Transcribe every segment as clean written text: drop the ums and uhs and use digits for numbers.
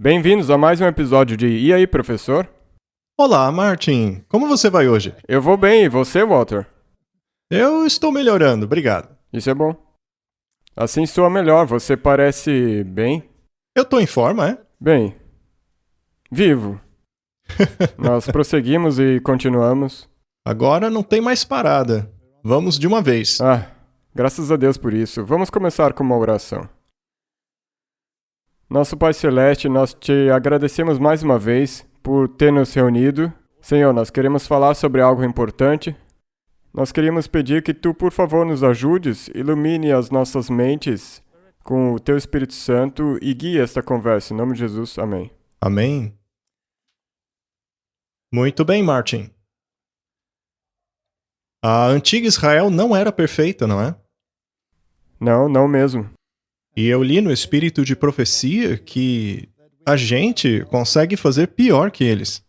Bem-vindos a mais um episódio de E aí, professor? Olá, Martin. Como você vai hoje? Eu vou bem, e você, Walter? Eu estou melhorando, obrigado. Isso é bom. Assim soa melhor, você parece bem? Eu estou em forma, é? Bem, vivo. Nós prosseguimos e continuamos. Agora não tem mais parada. Vamos de uma vez. Graças a Deus por isso. Vamos começar com uma oração. Nosso Pai Celeste, nós te agradecemos mais uma vez por ter nos reunido. Senhor, nós queremos falar sobre algo importante. Nós queríamos pedir que tu, por favor, nos ajudes, ilumine as nossas mentes com o teu Espírito Santo e guie esta conversa. Em nome de Jesus, amém. Amém. Muito bem, Martin. A antiga Israel não era perfeita, não é? Não mesmo. E eu li no espírito de profecia que a gente consegue fazer pior que eles.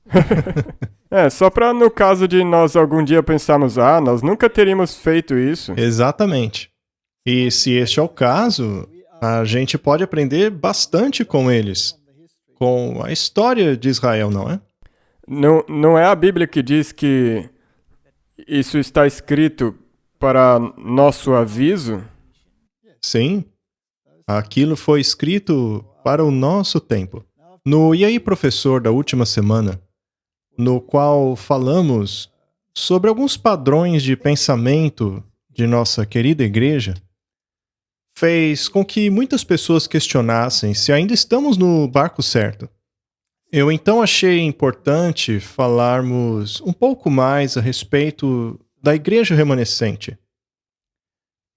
Só para no caso de nós algum dia pensarmos, nós nunca teríamos feito isso. Exatamente. E se este é o caso, a gente pode aprender bastante com eles, com a história de Israel, não é? Não é a Bíblia que diz que isso está escrito para nosso aviso? Sim, aquilo foi escrito para o nosso tempo. No E aí, professor, da última semana, no qual falamos sobre alguns padrões de pensamento de nossa querida igreja, fez com que muitas pessoas questionassem se ainda estamos no barco certo. Eu então achei importante falarmos um pouco mais a respeito da igreja remanescente,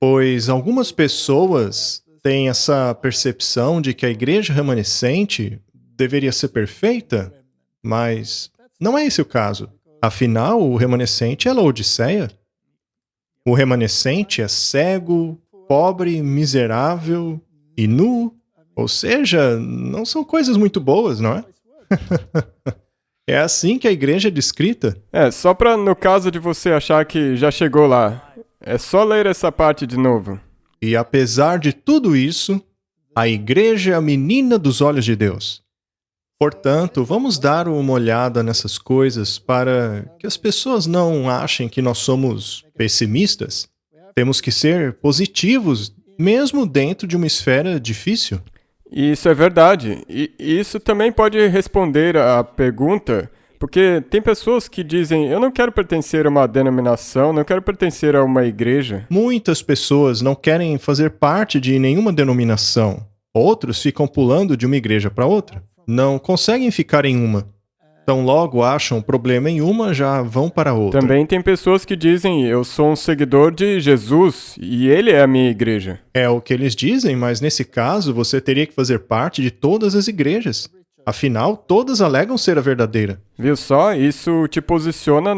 pois algumas pessoas têm essa percepção de que a igreja remanescente deveria ser perfeita, mas não é esse o caso. Afinal, o remanescente é Laodiceia. O remanescente é cego, pobre, miserável e nu. Ou seja, não são coisas muito boas, não é? É assim que a igreja é descrita. Só para no caso de você achar que já chegou lá, é só ler essa parte de novo. E apesar de tudo isso, a igreja é a menina dos olhos de Deus. Portanto, vamos dar uma olhada nessas coisas para que as pessoas não achem que nós somos pessimistas. Temos que ser positivos, mesmo dentro de uma esfera difícil. Isso é verdade. E isso também pode responder à pergunta, porque tem pessoas que dizem, eu não quero pertencer a uma denominação, não quero pertencer a uma igreja. Muitas pessoas não querem fazer parte de nenhuma denominação. Outros ficam pulando de uma igreja para outra. Não conseguem ficar em uma. Tão logo acham problema em uma, já vão para outra. Também tem pessoas que dizem, eu sou um seguidor de Jesus e ele é a minha igreja. É o que eles dizem, mas nesse caso você teria que fazer parte de todas as igrejas. Afinal, todas alegam ser a verdadeira. Viu só? Isso te posiciona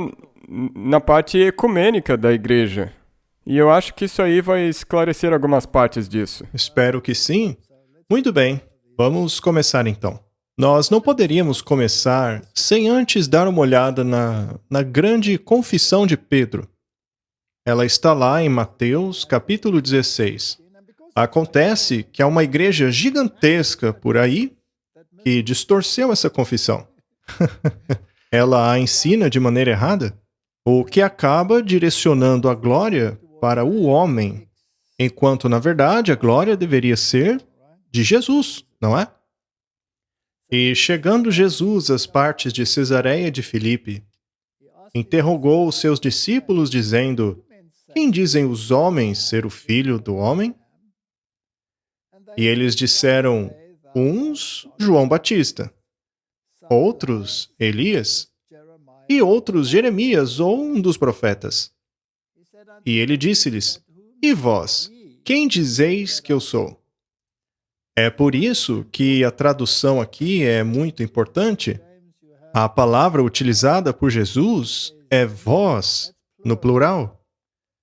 na parte ecumênica da igreja. E eu acho que isso aí vai esclarecer algumas partes disso. Espero que sim. Muito bem, vamos começar então. Nós não poderíamos começar sem antes dar uma olhada na grande confissão de Pedro. Ela está lá em Mateus, capítulo 16. Acontece que há uma igreja gigantesca por aí que distorceu essa confissão. Ela a ensina de maneira errada, o que acaba direcionando a glória para o homem, enquanto, na verdade, a glória deveria ser de Jesus, não é? E chegando Jesus às partes de Cesareia de Filipe, interrogou os seus discípulos, dizendo: Quem dizem os homens ser o filho do homem? E eles disseram: uns, João Batista, outros, Elias, e outros, Jeremias ou um dos profetas. E ele disse-lhes: E vós, quem dizeis que eu sou? É por isso que a tradução aqui é muito importante. A palavra utilizada por Jesus é vós, no plural.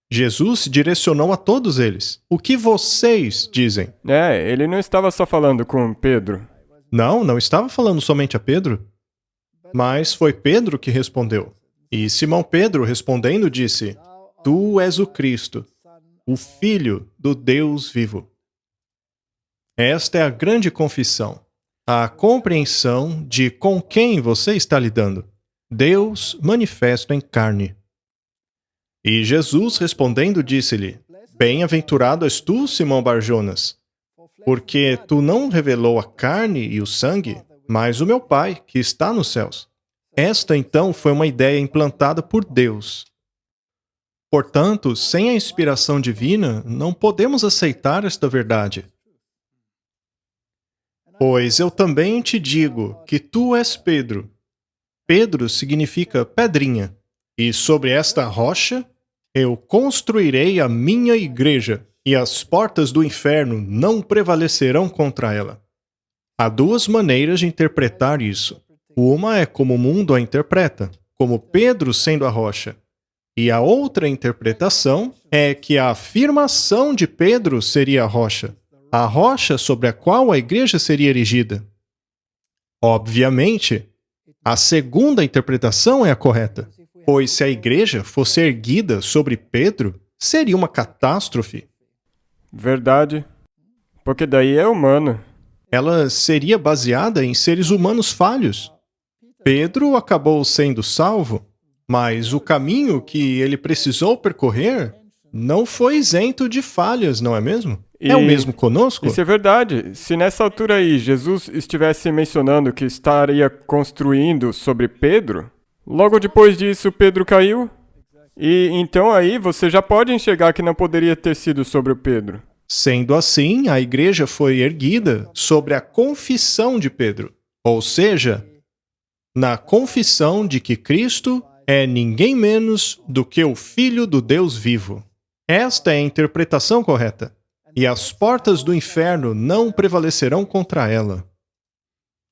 Jesus se direcionou a todos eles. O que vocês dizem? Ele não estava só falando com Pedro. Não estava falando somente a Pedro. Mas foi Pedro que respondeu. E Simão Pedro, respondendo, disse: Tu és o Cristo, o Filho do Deus vivo. Esta é a grande confissão. a compreensão de com quem você está lidando. Deus manifesto em carne. E Jesus respondendo disse-lhe: Bem-aventurado és tu, Simão Barjonas, porque tu não revelou a carne e o sangue, mas o meu Pai, que está nos céus. Esta, então, foi uma ideia implantada por Deus. Portanto, sem a inspiração divina, não podemos aceitar esta verdade. Pois eu também te digo que tu és Pedro. Pedro significa pedrinha, e sobre esta rocha eu construirei a minha igreja, e as portas do inferno não prevalecerão contra ela. Há duas maneiras de interpretar isso. Uma é como o mundo a interpreta, como Pedro sendo a rocha. E a outra interpretação é que a afirmação de Pedro seria a rocha sobre a qual a igreja seria erigida. Obviamente, a segunda interpretação é a correta, pois se a igreja fosse erguida sobre Pedro, seria uma catástrofe. Verdade. Porque daí é humano. Ela seria baseada em seres humanos falhos. Pedro acabou sendo salvo, mas o caminho que ele precisou percorrer não foi isento de falhas, não é mesmo? É o mesmo conosco? Isso é verdade. Se nessa altura aí Jesus estivesse mencionando que estaria construindo sobre Pedro, logo depois disso Pedro caiu, e então aí você já pode enxergar que não poderia ter sido sobre o Pedro. Sendo assim, a igreja foi erguida sobre a confissão de Pedro, ou seja, na confissão de que Cristo é ninguém menos do que o Filho do Deus vivo. Esta é a interpretação correta. E as portas do inferno não prevalecerão contra ela.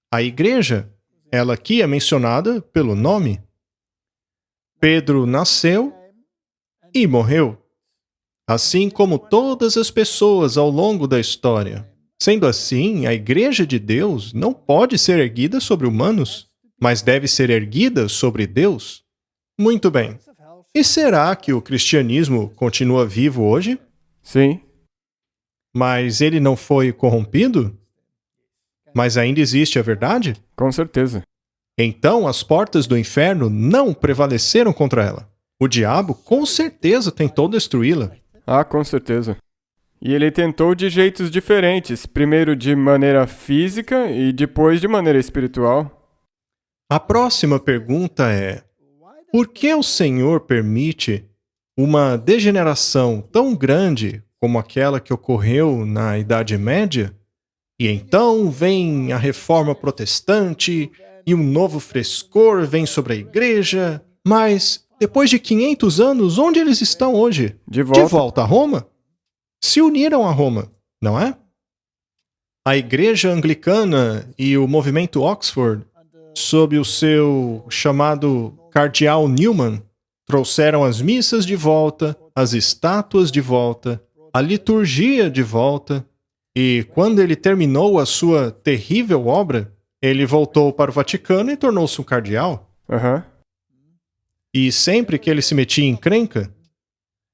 A igreja, ela aqui é mencionada pelo nome. Pedro nasceu e morreu, assim como todas as pessoas ao longo da história. Sendo assim, a igreja de Deus não pode ser erguida sobre humanos, mas deve ser erguida sobre Deus. Muito bem. E será que o cristianismo continua vivo hoje? Sim. Mas ele não foi corrompido? Mas ainda existe a verdade? Com certeza. Então as portas do inferno não prevaleceram contra ela. O diabo com certeza tentou destruí-la. Ah, com certeza. E ele tentou de jeitos diferentes, primeiro de maneira física e depois de maneira espiritual. A próxima pergunta é: por que o Senhor permite uma degeneração tão grande como aquela que ocorreu na Idade Média? E então vem a Reforma Protestante e um novo frescor vem sobre a igreja, mas depois de 500 anos, onde eles estão hoje? De volta. De volta a Roma? Se uniram a Roma, não é? A igreja anglicana e o movimento Oxford, sob o seu chamado Cardeal Newman, trouxeram as missas de volta, as estátuas de volta, a liturgia de volta, e quando ele terminou a sua terrível obra, ele voltou para o Vaticano e tornou-se um cardeal. Aham. E sempre que ele se metia em encrenca,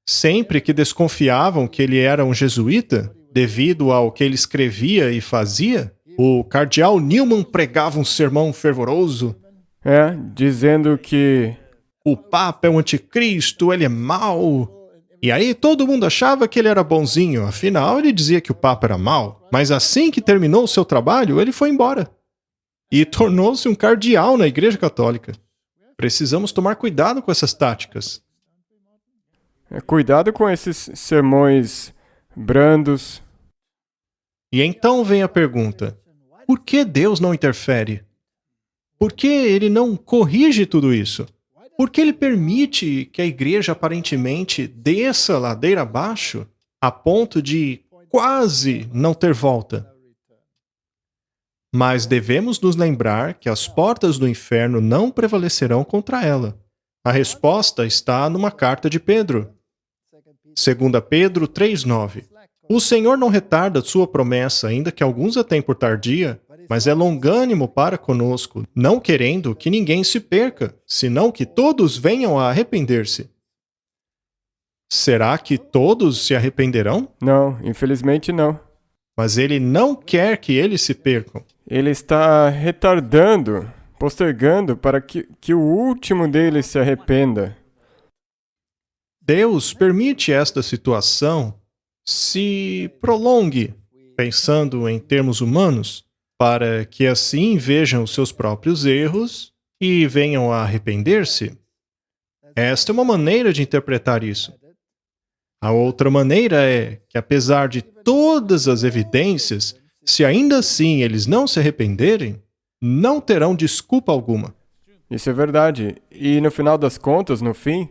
sempre que desconfiavam que ele era um jesuíta, devido ao que ele escrevia e fazia, o cardeal Newman pregava um sermão fervoroso. Dizendo que O Papa é um anticristo, ele é mau. E aí todo mundo achava que ele era bonzinho, afinal ele dizia que o Papa era mau. Mas assim que terminou o seu trabalho, ele foi embora. E tornou-se um cardeal na Igreja Católica. Precisamos tomar cuidado com essas táticas. cuidado com esses sermões brandos. E então vem a pergunta: por que Deus não interfere? Por que ele não corrige tudo isso? Por que ele permite que a igreja aparentemente desça ladeira abaixo a ponto de quase não ter volta? Mas devemos nos lembrar que as portas do inferno não prevalecerão contra ela. A resposta está numa carta de Pedro. 2 Pedro 3,9. O Senhor não retarda sua promessa, ainda que alguns a tenham por tardia, mas é longânimo para conosco, não querendo que ninguém se perca, senão que todos venham a arrepender-se. Será que todos se arrependerão? Não, infelizmente não. Mas ele não quer que eles se percam. Ele está retardando, postergando para que o último deles se arrependa. Deus permite esta situação se prolongue, pensando em termos humanos, para que assim vejam os seus próprios erros e venham a arrepender-se. Esta é uma maneira de interpretar isso. A outra maneira é que, apesar de todas as evidências, se ainda assim eles não se arrependerem, não terão desculpa alguma. Isso é verdade. E no final das contas, no fim,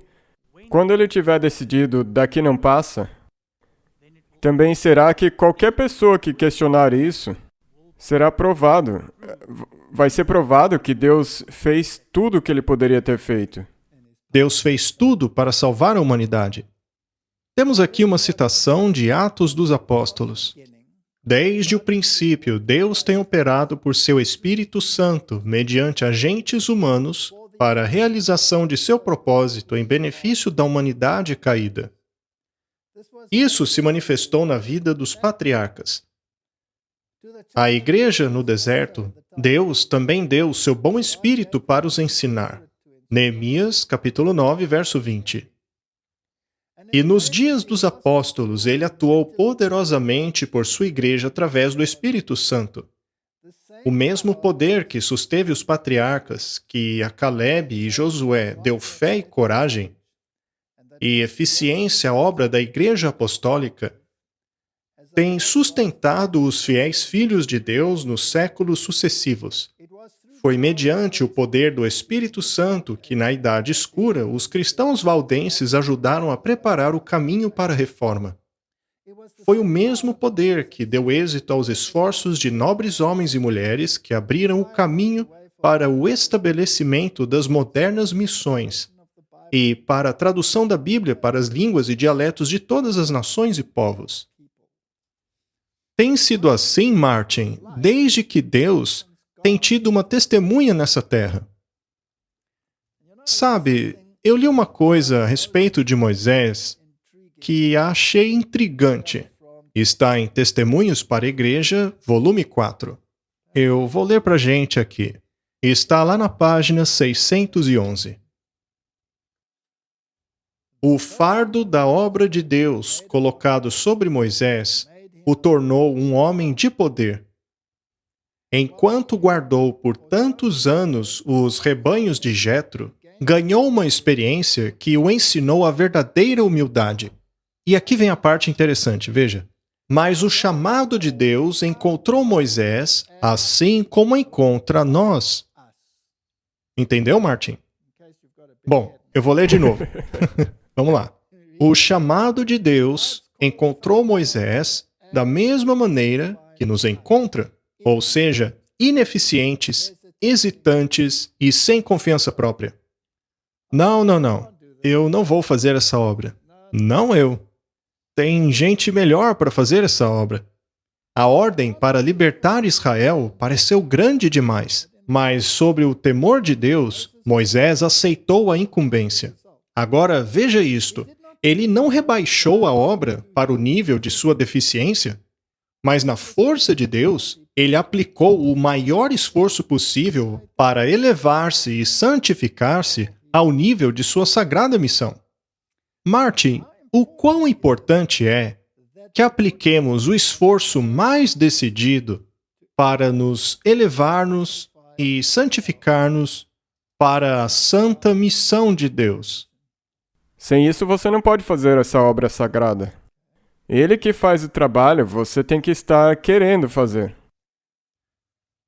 quando ele tiver decidido daqui não passa, também será que qualquer pessoa que questionar isso será provado. Vai ser provado que Deus fez tudo o que ele poderia ter feito. Deus fez tudo para salvar a humanidade. Temos aqui uma citação de Atos dos Apóstolos. Desde o princípio, Deus tem operado por seu Espírito Santo, mediante agentes humanos, para a realização de seu propósito em benefício da humanidade caída. Isso se manifestou na vida dos patriarcas. À igreja no deserto, Deus também deu o seu bom Espírito para os ensinar. Neemias, capítulo 9, verso 20. E nos dias dos apóstolos, ele atuou poderosamente por sua igreja através do Espírito Santo. O mesmo poder que susteve os patriarcas, que a Caleb e Josué deu fé e coragem, e eficiência à obra da igreja apostólica, tem sustentado os fiéis filhos de Deus nos séculos sucessivos. Foi mediante o poder do Espírito Santo que, na Idade Escura, os cristãos valdenses ajudaram a preparar o caminho para a reforma. Foi o mesmo poder que deu êxito aos esforços de nobres homens e mulheres que abriram o caminho para o estabelecimento das modernas missões e para a tradução da Bíblia para as línguas e dialetos de todas as nações e povos. Tem sido assim, Martin, desde que Deus tem tido uma testemunha nessa terra. Sabe, eu li uma coisa a respeito de Moisés que achei intrigante. Está em Testemunhos para a Igreja, volume 4. Eu vou ler para a gente aqui. Está lá na página 611. O fardo da obra de Deus colocado sobre Moisés o tornou um homem de poder. Enquanto guardou por tantos anos os rebanhos de Jetro, ganhou uma experiência que o ensinou a verdadeira humildade. E aqui vem a parte interessante, veja. Mas o chamado de Deus encontrou Moisés, assim como encontra nós. Entendeu, Martin? Bom, eu vou ler de novo. Vamos lá. O chamado de Deus encontrou Moisés da mesma maneira que nos encontra. Ou seja, ineficientes, hesitantes e sem confiança própria. Não. Eu não vou fazer essa obra. Não eu. Tem gente melhor para fazer essa obra. A ordem para libertar Israel pareceu grande demais, mas sobre o temor de Deus, Moisés aceitou a incumbência. Agora veja isto. Ele não rebaixou a obra para o nível de sua deficiência, mas na força de Deus, ele aplicou o maior esforço possível para elevar-se e santificar-se ao nível de sua sagrada missão. Martin, o quão importante é que apliquemos o esforço mais decidido para nos elevar-nos e santificar-nos para a santa missão de Deus. Sem isso, você não pode fazer essa obra sagrada. Ele que faz o trabalho, você tem que estar querendo fazer.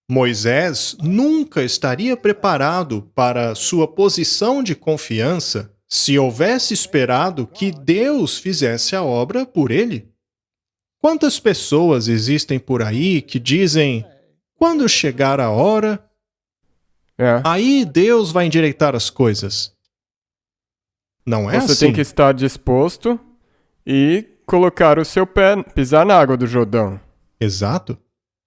Moisés nunca estaria preparado para sua posição de confiança se houvesse esperado que Deus fizesse a obra por ele. Quantas pessoas existem por aí que dizem, quando chegar a hora, aí Deus vai endireitar as coisas. Não é assim. Você tem que estar disposto e colocar o seu pé, pisar na água do Jordão. Exato.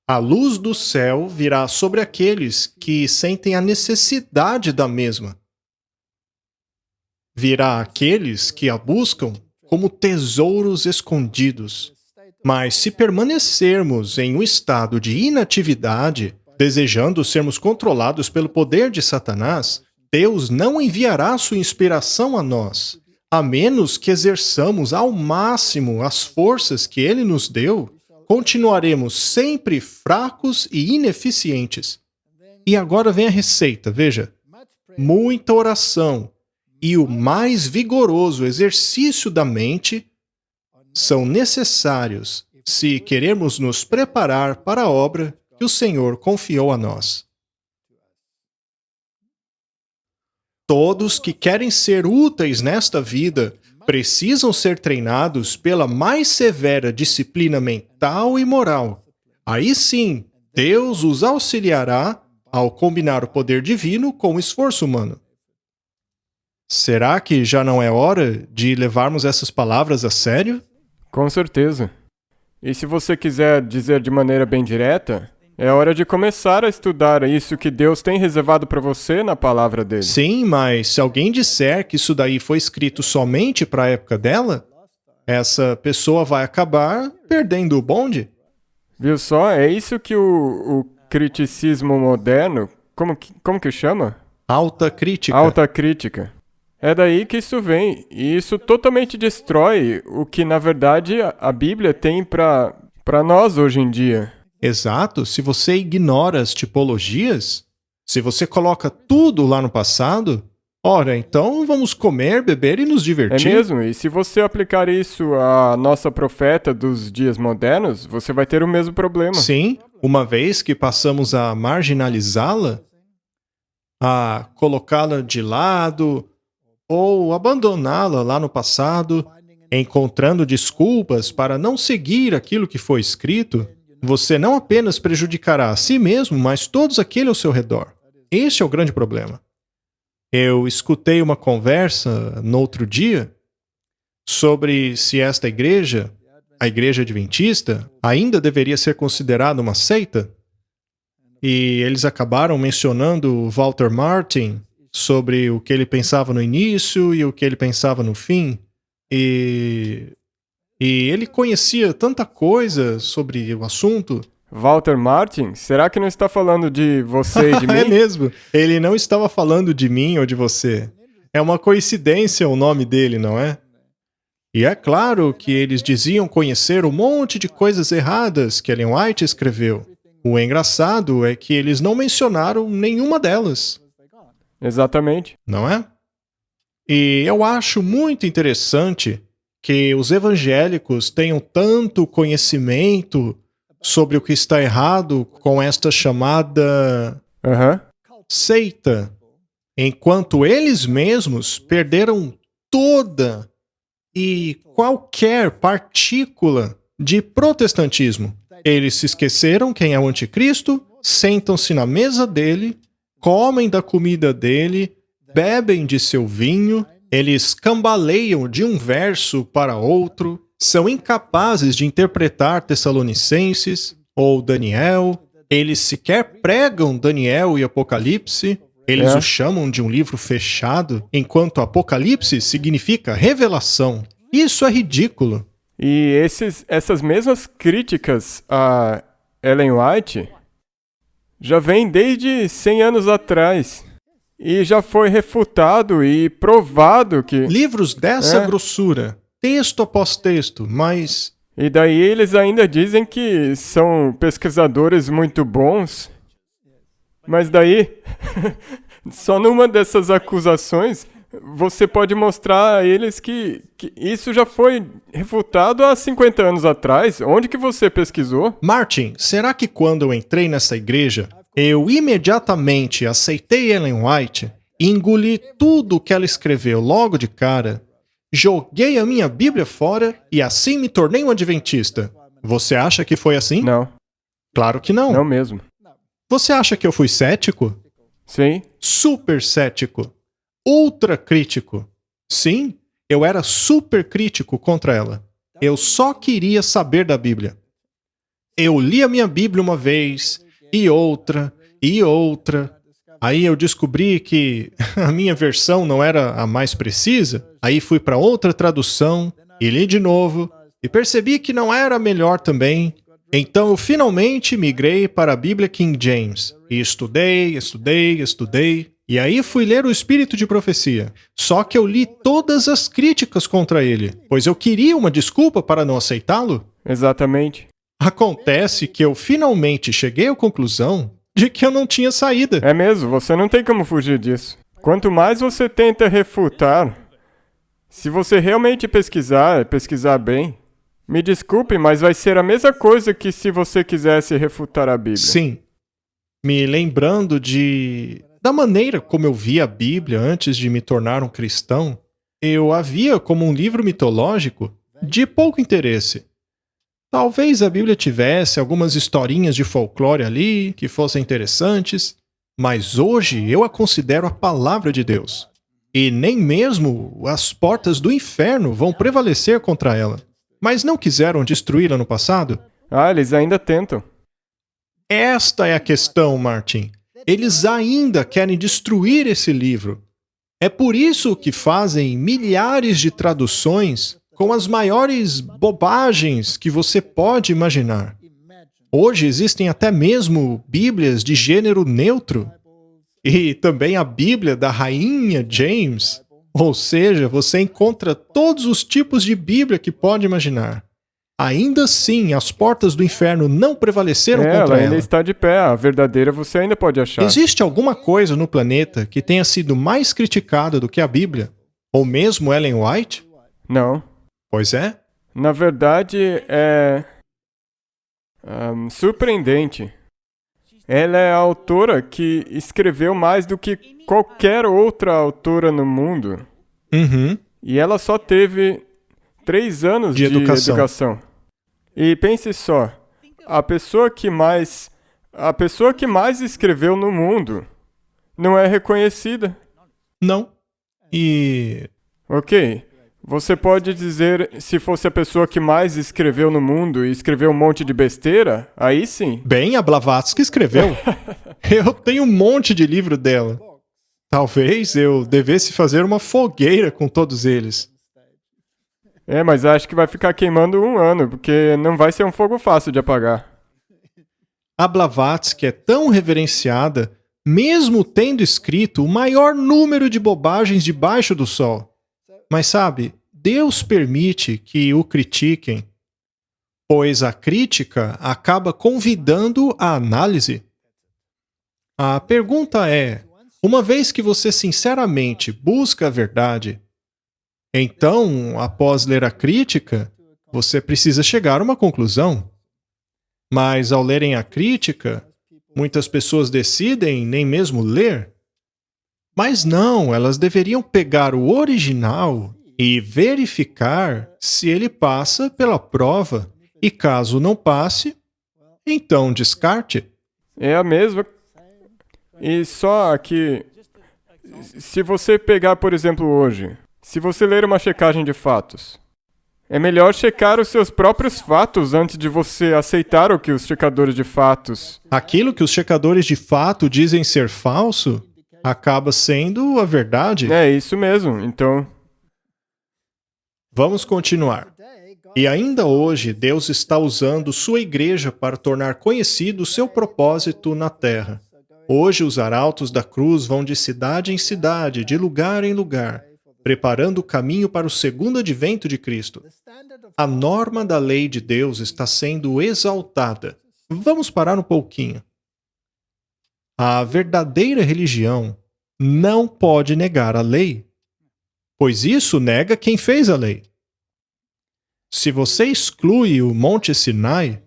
A luz do céu virá sobre aqueles que sentem a necessidade da mesma. Virá aqueles que a buscam como tesouros escondidos. Mas se permanecermos em um estado de inatividade, desejando sermos controlados pelo poder de Satanás, Deus não enviará sua inspiração a nós, a menos que exerçamos ao máximo as forças que ele nos deu, continuaremos sempre fracos e ineficientes. E agora vem a receita, veja. Muita oração e o mais vigoroso exercício da mente são necessários se queremos nos preparar para a obra que o Senhor confiou a nós. Todos que querem ser úteis nesta vida precisam ser treinados pela mais severa disciplina mental e moral. Aí sim, Deus os auxiliará ao combinar o poder divino com o esforço humano. Será que já não é hora de levarmos essas palavras a sério? Com certeza. E se você quiser dizer de maneira bem direta, é hora de começar a estudar isso que Deus tem reservado para você na palavra dele. Sim, mas se alguém disser que isso daí foi escrito somente para a época dela, essa pessoa vai acabar perdendo o bonde. Viu só? É isso que o criticismo moderno, como que chama? Alta crítica. Alta crítica. É daí que isso vem, e isso totalmente destrói o que, na verdade, a Bíblia tem para nós hoje em dia. Exato. Se você ignora as tipologias, se você coloca tudo lá no passado, ora, então vamos comer, beber e nos divertir. É mesmo, e se você aplicar isso à nossa profeta dos dias modernos, você vai ter o mesmo problema. Sim, uma vez que passamos a marginalizá-la, a colocá-la de lado, ou abandoná-la lá no passado, encontrando desculpas para não seguir aquilo que foi escrito, você não apenas prejudicará a si mesmo, mas todos aqueles ao seu redor. Este é o grande problema. Eu escutei uma conversa no outro dia sobre se esta igreja, a igreja adventista, ainda deveria ser considerada uma seita. E eles acabaram mencionando o Walter Martin sobre o que ele pensava no início e o que ele pensava no fim. E ele conhecia tanta coisa sobre o assunto. Walter Martin? Será que não está falando de você e de mim? É mesmo. Ele não estava falando de mim ou de você. É uma coincidência o nome dele, não é? E é claro que eles diziam conhecer um monte de coisas erradas que Ellen White escreveu. O engraçado é que eles não mencionaram nenhuma delas. Exatamente. Não é? E eu acho muito interessante que os evangélicos tenham tanto conhecimento sobre o que está errado com esta chamada seita, enquanto eles mesmos perderam toda e qualquer partícula de protestantismo. Eles se esqueceram quem é o anticristo, sentam-se na mesa dele, comem da comida dele, bebem de seu vinho, eles cambaleiam de um verso para outro, são incapazes de interpretar Tessalonicenses ou Daniel, eles sequer pregam Daniel e Apocalipse, eles o chamam de um livro fechado, enquanto Apocalipse significa revelação. Isso é ridículo. E essas mesmas críticas a Ellen White já vêm desde 100 anos atrás. E já foi refutado e provado que... Livros dessa grossura, texto após texto, mas... E daí eles ainda dizem que são pesquisadores muito bons. Mas daí, só numa dessas acusações, você pode mostrar a eles que isso já foi refutado há 50 anos atrás. Onde que você pesquisou? Martin, será que quando eu entrei nessa igreja, eu imediatamente aceitei Ellen White, engoli tudo o que ela escreveu logo de cara, joguei a minha Bíblia fora e assim me tornei um adventista? Você acha que foi assim? Não. Claro que não. Não mesmo. Você acha que eu fui cético? Sim. Super cético. Ultra crítico. Sim, eu era super crítico contra ela. Eu só queria saber da Bíblia. Eu li a minha Bíblia uma vez, e outra, e outra. Aí eu descobri que a minha versão não era a mais precisa. Aí fui para outra tradução, e li de novo, e percebi que não era a melhor também. Então eu finalmente migrei para a Bíblia King James. E estudei. E aí fui ler o Espírito de Profecia. Só que eu li todas as críticas contra ele, pois eu queria uma desculpa para não aceitá-lo. Exatamente. Acontece que eu finalmente cheguei à conclusão de que eu não tinha saída. É mesmo, você não tem como fugir disso. Quanto mais você tenta refutar, se você realmente pesquisar bem, me desculpe, mas vai ser a mesma coisa que se você quisesse refutar a Bíblia. Sim. Me lembrando da maneira como eu via a Bíblia antes de me tornar um cristão, eu a via como um livro mitológico de pouco interesse. Talvez a Bíblia tivesse algumas historinhas de folclore ali que fossem interessantes, mas hoje eu a considero a palavra de Deus. E nem mesmo as portas do inferno vão prevalecer contra ela. Mas não quiseram destruí-la no passado? Ah, eles ainda tentam. Esta é a questão, Martin. Eles ainda querem destruir esse livro. É por isso que fazem milhares de traduções com as maiores bobagens que você pode imaginar. Hoje existem até mesmo Bíblias de gênero neutro. E também a Bíblia da Rainha James. Ou seja, você encontra todos os tipos de Bíblia que pode imaginar. Ainda assim, as portas do inferno não prevaleceram contra Ela ainda ela. está de pé, a verdadeira você ainda pode achar. Existe alguma coisa no planeta que tenha sido mais criticada do que a Bíblia? Ou mesmo Ellen White? Não. Pois é. Na verdade, é surpreendente. Ela é a autora que escreveu mais do que qualquer outra autora no mundo. Uhum. E ela só teve 3 anos De de educação. E pense só, a pessoa que mais escreveu no mundo não é reconhecida. Não. E Ok, você pode dizer se fosse a pessoa que mais escreveu no mundo e escreveu um monte de besteira, aí sim. bem, a Blavatsky escreveu. Eu tenho um monte de livro dela. Talvez eu devesse fazer uma fogueira com todos eles. Mas acho que vai ficar queimando 1 ano, porque não vai ser um fogo fácil de apagar. A Blavatsky é tão reverenciada, mesmo tendo escrito o maior número de bobagens debaixo do sol. Mas sabe, Deus permite que o critiquem, pois a crítica acaba convidando a análise. A pergunta é, uma vez que você sinceramente busca a verdade, então, após ler a crítica, você precisa chegar a uma conclusão. Mas ao lerem a crítica, muitas pessoas decidem nem mesmo ler. Mas não, elas deveriam pegar o original e verificar se ele passa pela prova. E caso não passe, então descarte. É a mesma. E só que, se você pegar, por exemplo, hoje, se você ler uma checagem de fatos, é melhor checar os seus próprios fatos antes de você aceitar o que os checadores de fatos. Aquilo que os checadores de fato dizem ser falso acaba sendo a verdade. É isso mesmo, então. Vamos continuar. E ainda hoje, Deus está usando sua igreja para tornar conhecido o seu propósito na terra. Hoje, os arautos da cruz vão de cidade em cidade, de lugar em lugar, preparando o caminho para o segundo advento de Cristo. A norma da lei de Deus está sendo exaltada. Vamos parar um pouquinho. A verdadeira religião não pode negar a lei, pois isso nega quem fez a lei. Se você exclui o Monte Sinai,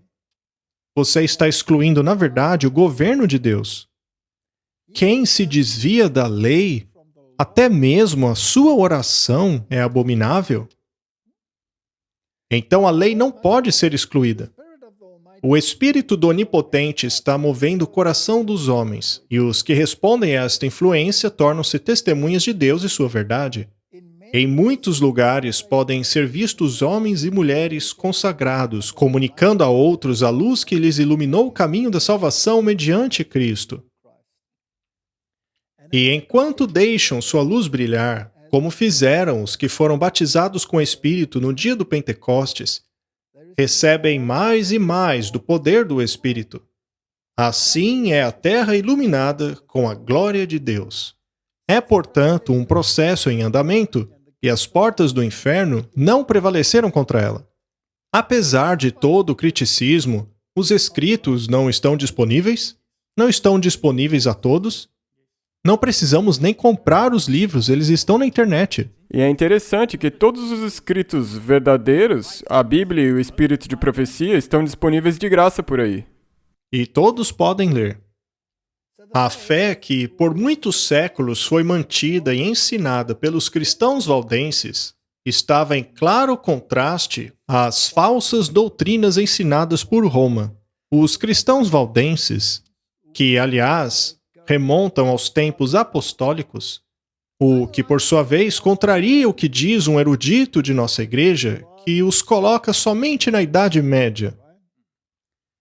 você está excluindo, na verdade, o governo de Deus. Quem se desvia da lei, até mesmo a sua oração é abominável. Então a lei não pode ser excluída. O Espírito do Onipotente está movendo o coração dos homens, e os que respondem a esta influência tornam-se testemunhas de Deus e sua verdade. Em muitos lugares podem ser vistos homens e mulheres consagrados, comunicando a outros a luz que lhes iluminou o caminho da salvação mediante Cristo. E enquanto deixam sua luz brilhar, como fizeram os que foram batizados com o Espírito no dia do Pentecostes, recebem mais e mais do poder do Espírito. Assim é a terra iluminada com a glória de Deus. É, portanto, um processo em andamento, e as portas do inferno não prevaleceram contra ela. Apesar de todo o criticismo, os escritos não estão disponíveis? Não estão disponíveis a todos? Não precisamos nem comprar os livros, eles estão na internet. E é interessante que todos os escritos verdadeiros, a Bíblia e o Espírito de Profecia, estão disponíveis de graça por aí. E todos podem ler. A fé que por muitos séculos foi mantida e ensinada pelos cristãos valdenses estava em claro contraste às falsas doutrinas ensinadas por Roma. Os cristãos valdenses, que, aliás, remontam aos tempos apostólicos, o que, por sua vez, contraria o que diz um erudito de nossa igreja, que os coloca somente na Idade Média.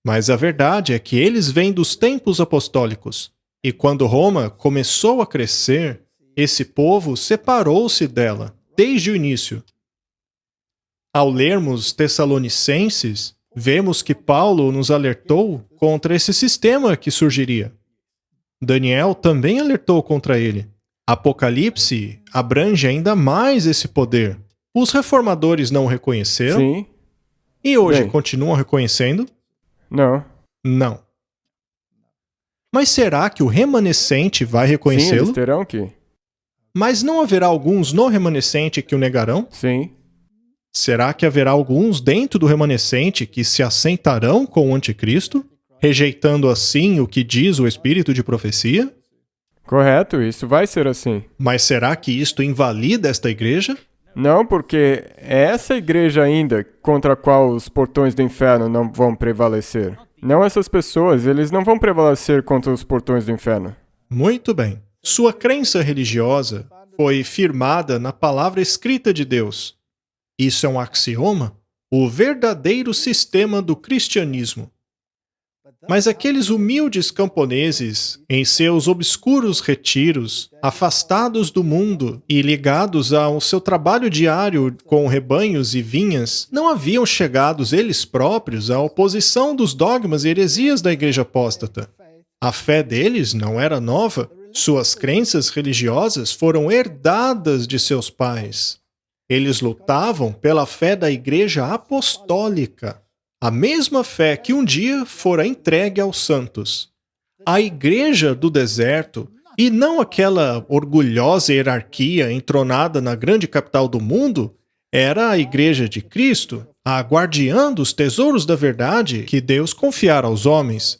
Mas a verdade é que eles vêm dos tempos apostólicos, e quando Roma começou a crescer, esse povo separou-se dela, desde o início. Ao lermos Tessalonicenses, vemos que Paulo nos alertou contra esse sistema que surgiria. Daniel também alertou contra ele. Apocalipse abrange ainda mais esse poder. Os reformadores não o reconheceram? Sim? E hoje Bem. continuam reconhecendo? Não. Não. Mas será que o remanescente vai Sim, reconhecê-lo? eles terão que. Mas não haverá alguns no remanescente que o negarão? Sim. Será que haverá alguns dentro do remanescente que se assentarão com o anticristo, rejeitando assim o que diz o espírito de profecia? Correto, isso vai ser assim. Mas será que isto invalida esta igreja? Não, porque é essa igreja ainda contra a qual os portões do inferno não vão prevalecer. Não essas pessoas, eles não vão prevalecer contra os portões do inferno. Muito bem. Sua crença religiosa foi firmada na palavra escrita de Deus. Isso é um axioma? O verdadeiro sistema do cristianismo. Mas aqueles humildes camponeses, em seus obscuros retiros, afastados do mundo e ligados ao seu trabalho diário com rebanhos e vinhas, não haviam chegados eles próprios à oposição dos dogmas e heresias da igreja apóstata. A fé deles não era nova, suas crenças religiosas foram herdadas de seus pais. Eles lutavam pela fé da igreja apostólica. A mesma fé que um dia fora entregue aos santos. A igreja do deserto, e não aquela orgulhosa hierarquia entronada na grande capital do mundo, era a igreja de Cristo, a guardiã dos tesouros da verdade que Deus confiara aos homens.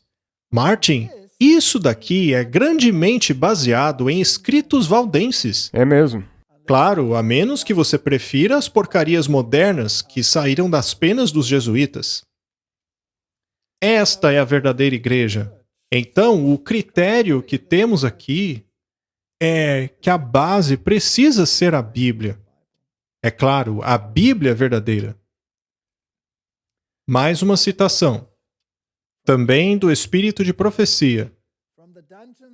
Martin, isso daqui é grandemente baseado em escritos valdenses. É mesmo. Claro, a menos que você prefira as porcarias modernas que saíram das penas dos jesuítas. Esta é a verdadeira igreja. Então, o critério que temos aqui é que a base precisa ser a Bíblia. É claro, a Bíblia é verdadeira. Mais uma citação. Também do Espírito de Profecia.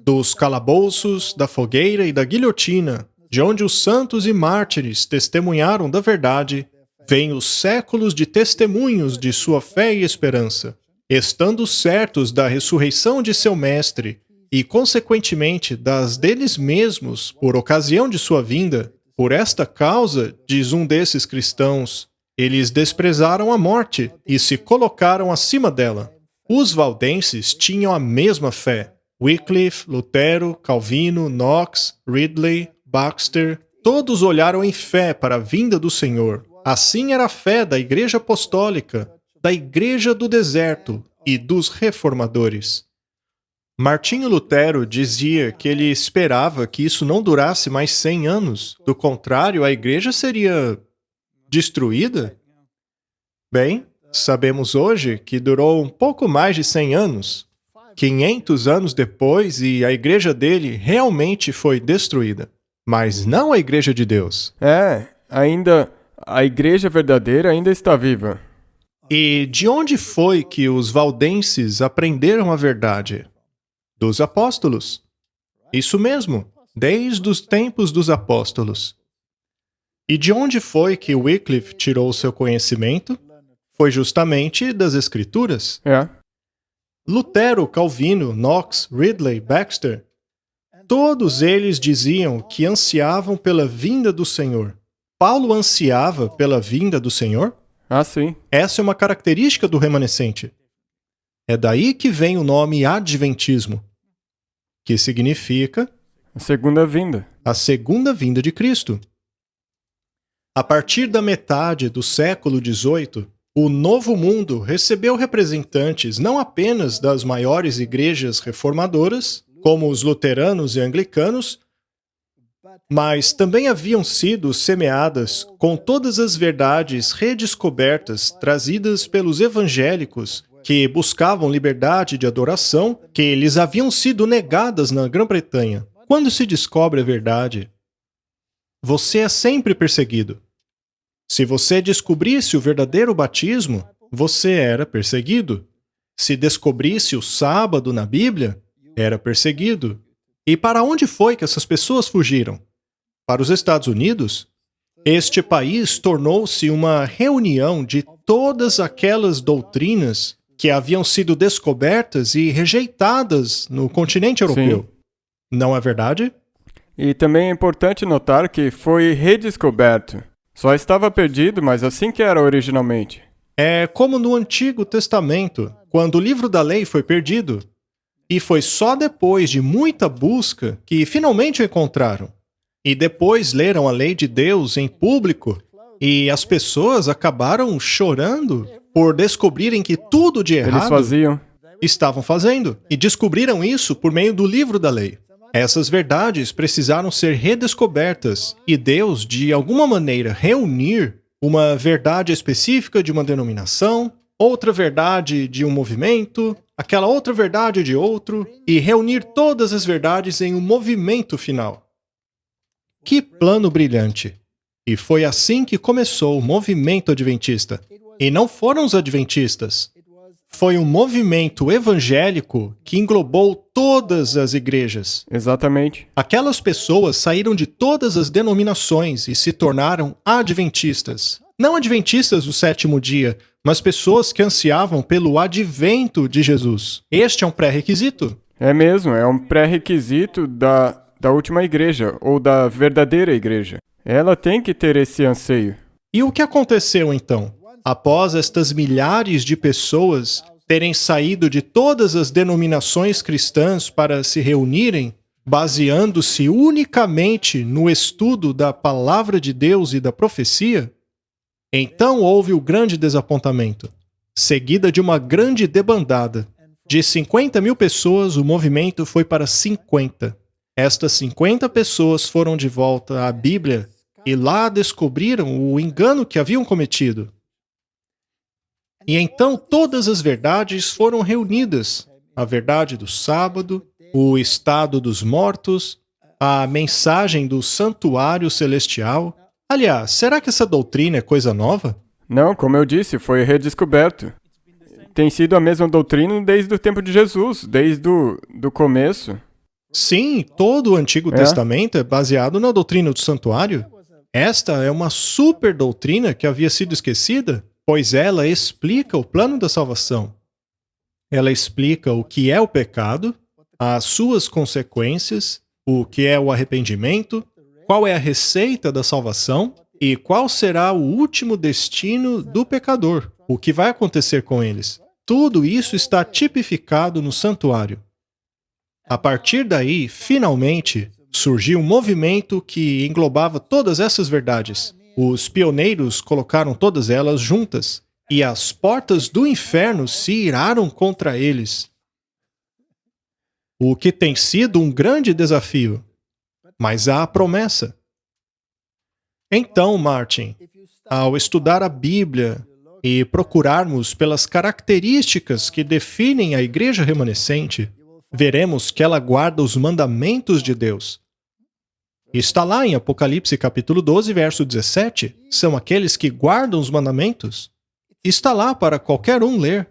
Dos calabouços, da fogueira e da guilhotina, de onde os santos e mártires testemunharam da verdade, vêm os séculos de testemunhos de sua fé e esperança, estando certos da ressurreição de seu mestre e, consequentemente, das deles mesmos por ocasião de sua vinda. Por esta causa, diz um desses cristãos, eles desprezaram a morte e se colocaram acima dela. Os valdenses tinham a mesma fé. Wycliffe, Lutero, Calvino, Knox, Ridley, Baxter, todos olharam em fé para a vinda do Senhor. Assim era a fé da Igreja Apostólica, da Igreja do Deserto e dos reformadores. Martinho Lutero dizia que ele esperava que isso não durasse mais 100 anos. Do contrário, a Igreja seria destruída. Bem, sabemos hoje que durou um pouco mais de 100 anos. 500 anos depois e a Igreja dele realmente foi destruída. Mas não a Igreja de Deus. A igreja verdadeira ainda está viva. E de onde foi que os valdenses aprenderam a verdade? Dos apóstolos. Isso mesmo, desde os tempos dos apóstolos. E de onde foi que Wycliffe tirou seu conhecimento? Foi justamente das Escrituras. É. Lutero, Calvino, Knox, Ridley, Baxter, todos eles diziam que ansiavam pela vinda do Senhor. Paulo ansiava pela vinda do Senhor? Ah, sim. Essa é uma característica do remanescente. É daí que vem o nome adventismo, que significa A segunda vinda. a segunda vinda de Cristo. A partir da metade do século XVIII, o Novo Mundo recebeu representantes não apenas das maiores igrejas reformadoras, como os luteranos e anglicanos, mas também haviam sido semeadas com todas as verdades redescobertas trazidas pelos evangélicos que buscavam liberdade de adoração que lhes haviam sido negadas na Grã-Bretanha. Quando se descobre a verdade, você é sempre perseguido. Se você descobrisse o verdadeiro batismo, você era perseguido. Se descobrisse o sábado na Bíblia, era perseguido. E para onde foi que essas pessoas fugiram? Para os Estados Unidos? Este país tornou-se uma reunião de todas aquelas doutrinas que haviam sido descobertas e rejeitadas no continente europeu. Sim. Não é verdade? E também é importante notar que foi redescoberto. Só estava perdido, mas assim que era originalmente. É como no Antigo Testamento, quando o livro da lei foi perdido. E foi só depois de muita busca que finalmente o encontraram. E depois leram a lei de Deus em público. E as pessoas acabaram chorando por descobrirem que tudo de Eles errado faziam. estavam fazendo. E descobriram isso por meio do livro da lei. Essas verdades precisaram ser redescobertas e Deus, de alguma maneira, reunir uma verdade específica de uma denominação, outra verdade de um movimento, aquela outra verdade de outro, e reunir todas as verdades em um movimento final. Que plano brilhante! E foi assim que começou o movimento adventista. E não foram os adventistas. Foi um movimento evangélico que englobou todas as igrejas. Exatamente. Aquelas pessoas saíram de todas as denominações e se tornaram adventistas. Não adventistas do sétimo dia, mas pessoas que ansiavam pelo advento de Jesus. Este é um pré-requisito. É mesmo, é um pré-requisito da última igreja, ou da verdadeira igreja. Ela tem que ter esse anseio. E o que aconteceu então? Após estas milhares de pessoas terem saído de todas as denominações cristãs para se reunirem, baseando-se unicamente no estudo da palavra de Deus e da profecia, então houve o grande desapontamento, seguida de uma grande debandada. De 50 mil pessoas, o movimento foi para 50. Estas 50 pessoas foram de volta à Bíblia e lá descobriram o engano que haviam cometido. E então todas as verdades foram reunidas. A verdade do sábado, o estado dos mortos, a mensagem do santuário celestial. Aliás, será que essa doutrina é coisa nova? Não, como eu disse, foi redescoberto. Tem sido a mesma doutrina desde o tempo de Jesus, desde do começo. Sim, todo o Antigo Testamento é baseado na doutrina do santuário. Esta é uma super doutrina que havia sido esquecida, pois ela explica o plano da salvação. Ela explica o que é o pecado, as suas consequências, o que é o arrependimento, qual é a receita da salvação e qual será o último destino do pecador, o que vai acontecer com eles. Tudo isso está tipificado no santuário. A partir daí, finalmente, surgiu um movimento que englobava todas essas verdades. Os pioneiros colocaram todas elas juntas, e as portas do inferno se iraram contra eles. O que tem sido um grande desafio. Mas há a promessa. Então, Martin, ao estudar a Bíblia e procurarmos pelas características que definem a igreja remanescente, veremos que ela guarda os mandamentos de Deus. Está lá em Apocalipse capítulo 12, verso 17. São aqueles que guardam os mandamentos. Está lá para qualquer um ler.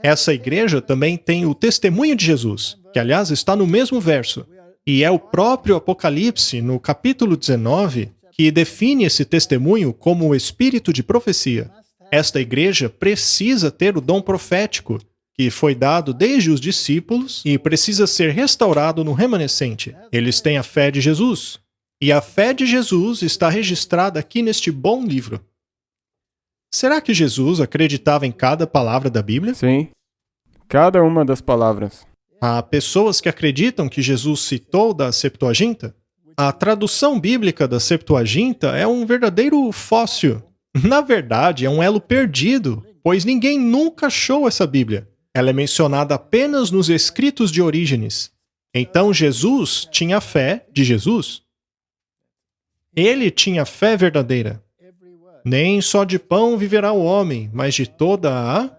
Essa igreja também tem o testemunho de Jesus, que aliás está no mesmo verso. E é o próprio Apocalipse, no capítulo 19, que define esse testemunho como o espírito de profecia. Esta igreja precisa ter o dom profético, que foi dado desde os discípulos e precisa ser restaurado no remanescente. Eles têm a fé de Jesus. E a fé de Jesus está registrada aqui neste bom livro. Será que Jesus acreditava em cada palavra da Bíblia? Sim. Cada uma das palavras. Há pessoas que acreditam que Jesus citou da Septuaginta. A tradução bíblica da Septuaginta é um verdadeiro fóssil. Na verdade, é um elo perdido, pois ninguém nunca achou essa Bíblia. Ela é mencionada apenas nos escritos de Orígenes. Então Jesus tinha a fé de Jesus. Ele tinha fé verdadeira. Nem só de pão viverá o homem, mas de toda a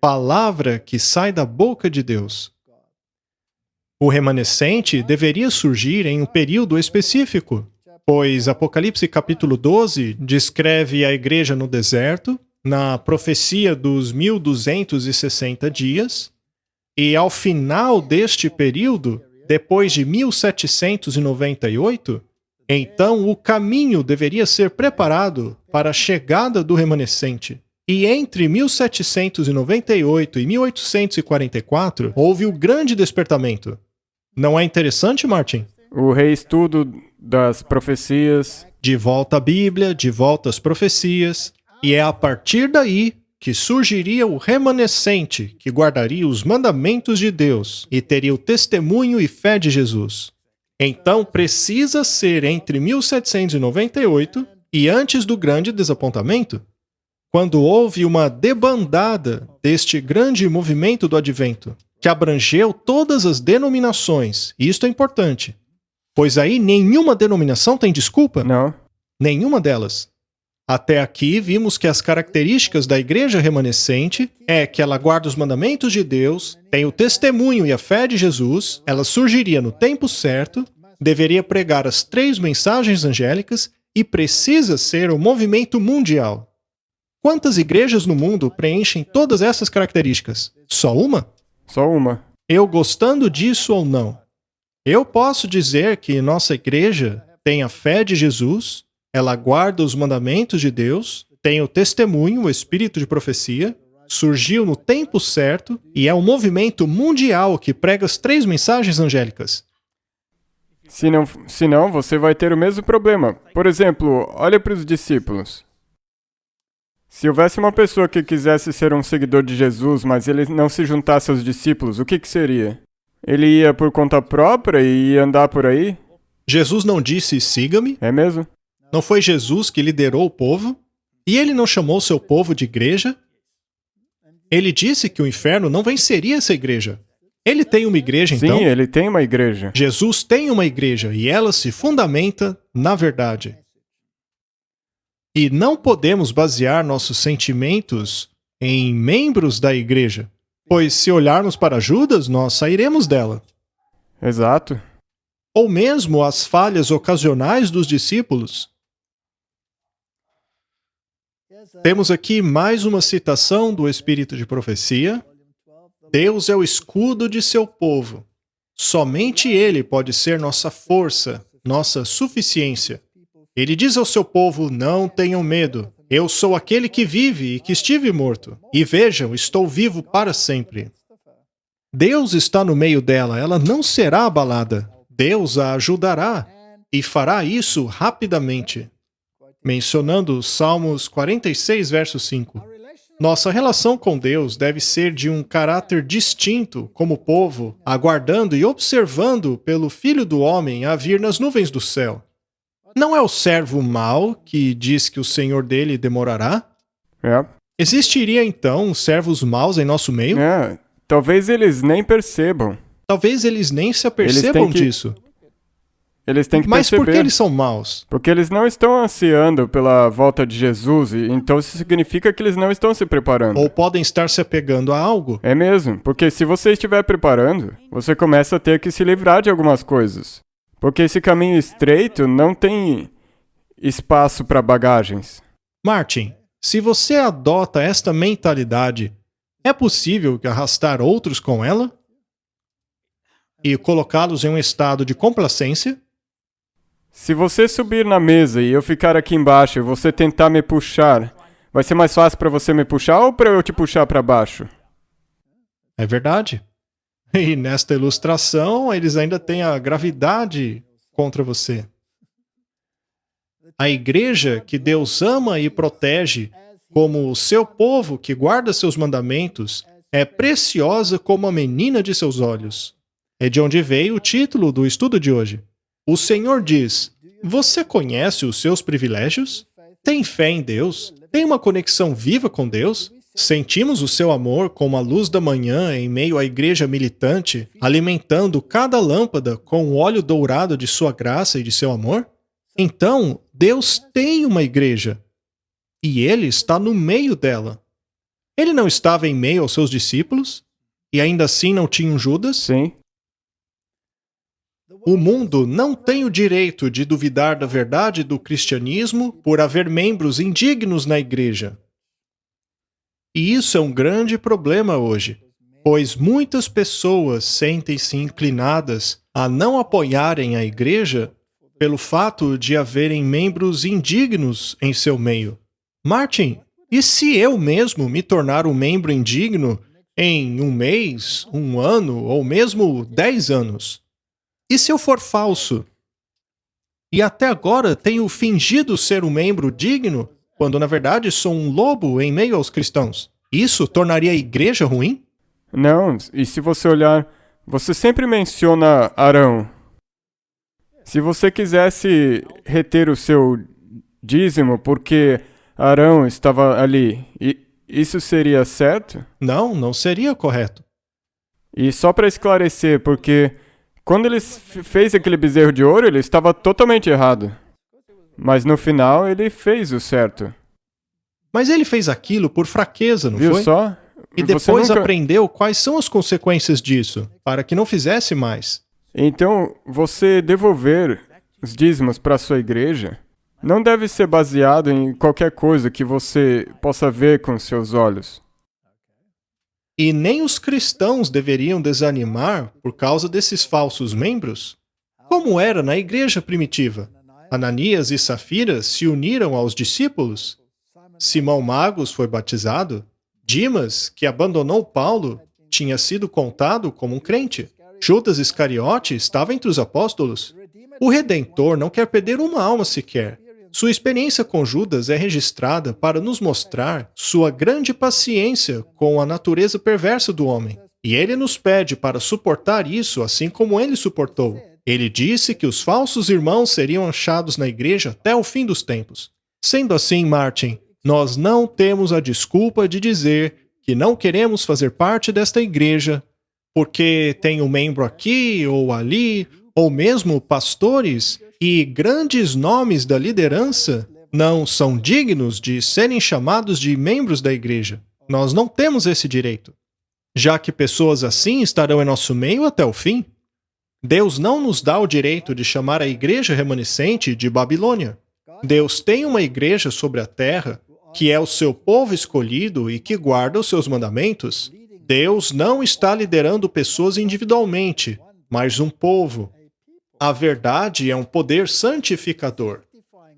palavra que sai da boca de Deus. O remanescente deveria surgir em um período específico, pois Apocalipse capítulo 12 descreve a igreja no deserto, na profecia dos 1260 dias, e ao final deste período, depois de 1798, então o caminho deveria ser preparado para a chegada do remanescente. E entre 1798 e 1844, houve o grande despertamento. Não é interessante, Martin? O reestudo das profecias. De volta à Bíblia, de volta às profecias. E é a partir daí que surgiria o remanescente, que guardaria os mandamentos de Deus e teria o testemunho e fé de Jesus. Então precisa ser entre 1798 e antes do grande desapontamento, quando houve uma debandada deste grande movimento do advento, que abrangeu todas as denominações. E isto é importante, pois aí nenhuma denominação tem desculpa. Não. Nenhuma delas. Até aqui vimos que as características da igreja remanescente é que ela guarda os mandamentos de Deus, tem o testemunho e a fé de Jesus, ela surgiria no tempo certo, deveria pregar as 3 mensagens angélicas e precisa ser um movimento mundial. Quantas igrejas no mundo preenchem todas essas características? Só uma? Só uma. Eu gostando disso ou não? Eu posso dizer que nossa igreja tem a fé de Jesus, ela guarda os mandamentos de Deus, tem o testemunho, o espírito de profecia, surgiu no tempo certo e é um movimento mundial que prega as 3 mensagens angélicas. Se não, você vai ter o mesmo problema. Por exemplo, olha para os discípulos. Se houvesse uma pessoa que quisesse ser um seguidor de Jesus, mas ele não se juntasse aos discípulos, o que seria? Ele ia por conta própria e ia andar por aí? Jesus não disse, siga-me? É mesmo? Não foi Jesus que liderou o povo? E ele não chamou seu povo de igreja? Ele disse que o inferno não venceria essa igreja. Ele tem uma igreja, então? Sim, ele tem uma igreja. Jesus tem uma igreja e ela se fundamenta na verdade. E não podemos basear nossos sentimentos em membros da igreja, pois se olharmos para Judas, nós sairemos dela. Exato. Ou mesmo as falhas ocasionais dos discípulos. Temos aqui mais uma citação do Espírito de Profecia. Deus é o escudo de seu povo. Somente Ele pode ser nossa força, nossa suficiência. Ele diz ao seu povo, não tenham medo. Eu sou aquele que vive e que estive morto. E vejam, estou vivo para sempre. Deus está no meio dela, ela não será abalada. Deus a ajudará e fará isso rapidamente. Mencionando Salmos 46, verso 5. Nossa relação com Deus deve ser de um caráter distinto, como povo, aguardando e observando pelo Filho do Homem a vir nas nuvens do céu. Não é o servo mau que diz que o senhor dele demorará? É. Existiria então servos maus em nosso meio? É. Talvez eles nem percebam. Talvez eles nem se apercebam disso. Eles têm que Mas perceber. por que eles são maus? Porque eles não estão ansiando pela volta de Jesus, e então isso significa que eles não estão se preparando. Ou podem estar se apegando a algo? É mesmo, porque se você estiver preparando, você começa a ter que se livrar de algumas coisas. Porque esse caminho estreito não tem espaço para bagagens. Martin, se você adota esta mentalidade, é possível arrastar outros com ela? E colocá-los em um estado de complacência? Se você subir na mesa e eu ficar aqui embaixo e você tentar me puxar Vai ser mais fácil para você me puxar ou para eu te puxar para baixo? É verdade. E nesta ilustração, eles ainda têm a gravidade contra você. A igreja que Deus ama e protege, como o seu povo que guarda seus mandamentos, é preciosa como a menina de seus olhos. É de onde veio o título do estudo de hoje. O Senhor diz: você conhece os seus privilégios? Tem fé em Deus? Tem uma conexão viva com Deus? Sentimos o seu amor como a luz da manhã em meio à igreja militante, alimentando cada lâmpada com o óleo dourado de sua graça e de seu amor? Então, Deus tem uma igreja. E Ele está no meio dela. Ele não estava em meio aos seus discípulos? E ainda assim não tinha um Judas? Sim. O mundo não tem o direito de duvidar da verdade do cristianismo por haver membros indignos na igreja. E isso é um grande problema hoje, pois muitas pessoas sentem-se inclinadas a não apoiarem a igreja pelo fato de haverem membros indignos em seu meio. Martin, e se eu mesmo me tornar um membro indigno em um mês, um ano ou mesmo 10 anos? E se eu for falso? E até agora tenho fingido ser um membro digno, quando na verdade sou um lobo em meio aos cristãos. Isso tornaria a igreja ruim? Não, e se você olhar, você sempre menciona Arão. Se você quisesse reter o seu dízimo porque Arão estava ali, isso seria certo? Não, não seria correto. E só para esclarecer, porque quando ele fez aquele bezerro de ouro, ele estava totalmente errado. Mas no final ele fez o certo. Mas ele fez aquilo por fraqueza, não Viu foi? só? E depois aprendeu quais são as consequências disso, para que não fizesse mais. Então, você devolver os dízimos para sua igreja não deve ser baseado em qualquer coisa que você possa ver com seus olhos. E nem os cristãos deveriam desanimar por causa desses falsos membros? Como era na igreja primitiva? Ananias e Safira se uniram aos discípulos? Simão Magos foi batizado? Dimas, que abandonou Paulo, tinha sido contado como um crente? Judas Iscariote estava entre os apóstolos? O Redentor não quer perder uma alma sequer. Sua experiência com Judas é registrada para nos mostrar sua grande paciência com a natureza perversa do homem. E ele nos pede para suportar isso assim como ele suportou. Ele disse que os falsos irmãos seriam achados na igreja até o fim dos tempos. Sendo assim, Martin, nós não temos a desculpa de dizer que não queremos fazer parte desta igreja porque tem um membro aqui ou ali, ou mesmo pastores e grandes nomes da liderança não são dignos de serem chamados de membros da igreja. Nós não temos esse direito, já que pessoas assim estarão em nosso meio até o fim. Deus não nos dá o direito de chamar a igreja remanescente de Babilônia. Deus tem uma igreja sobre a terra, que é o seu povo escolhido e que guarda os seus mandamentos. Deus não está liderando pessoas individualmente, mas um povo. A verdade é um poder santificador,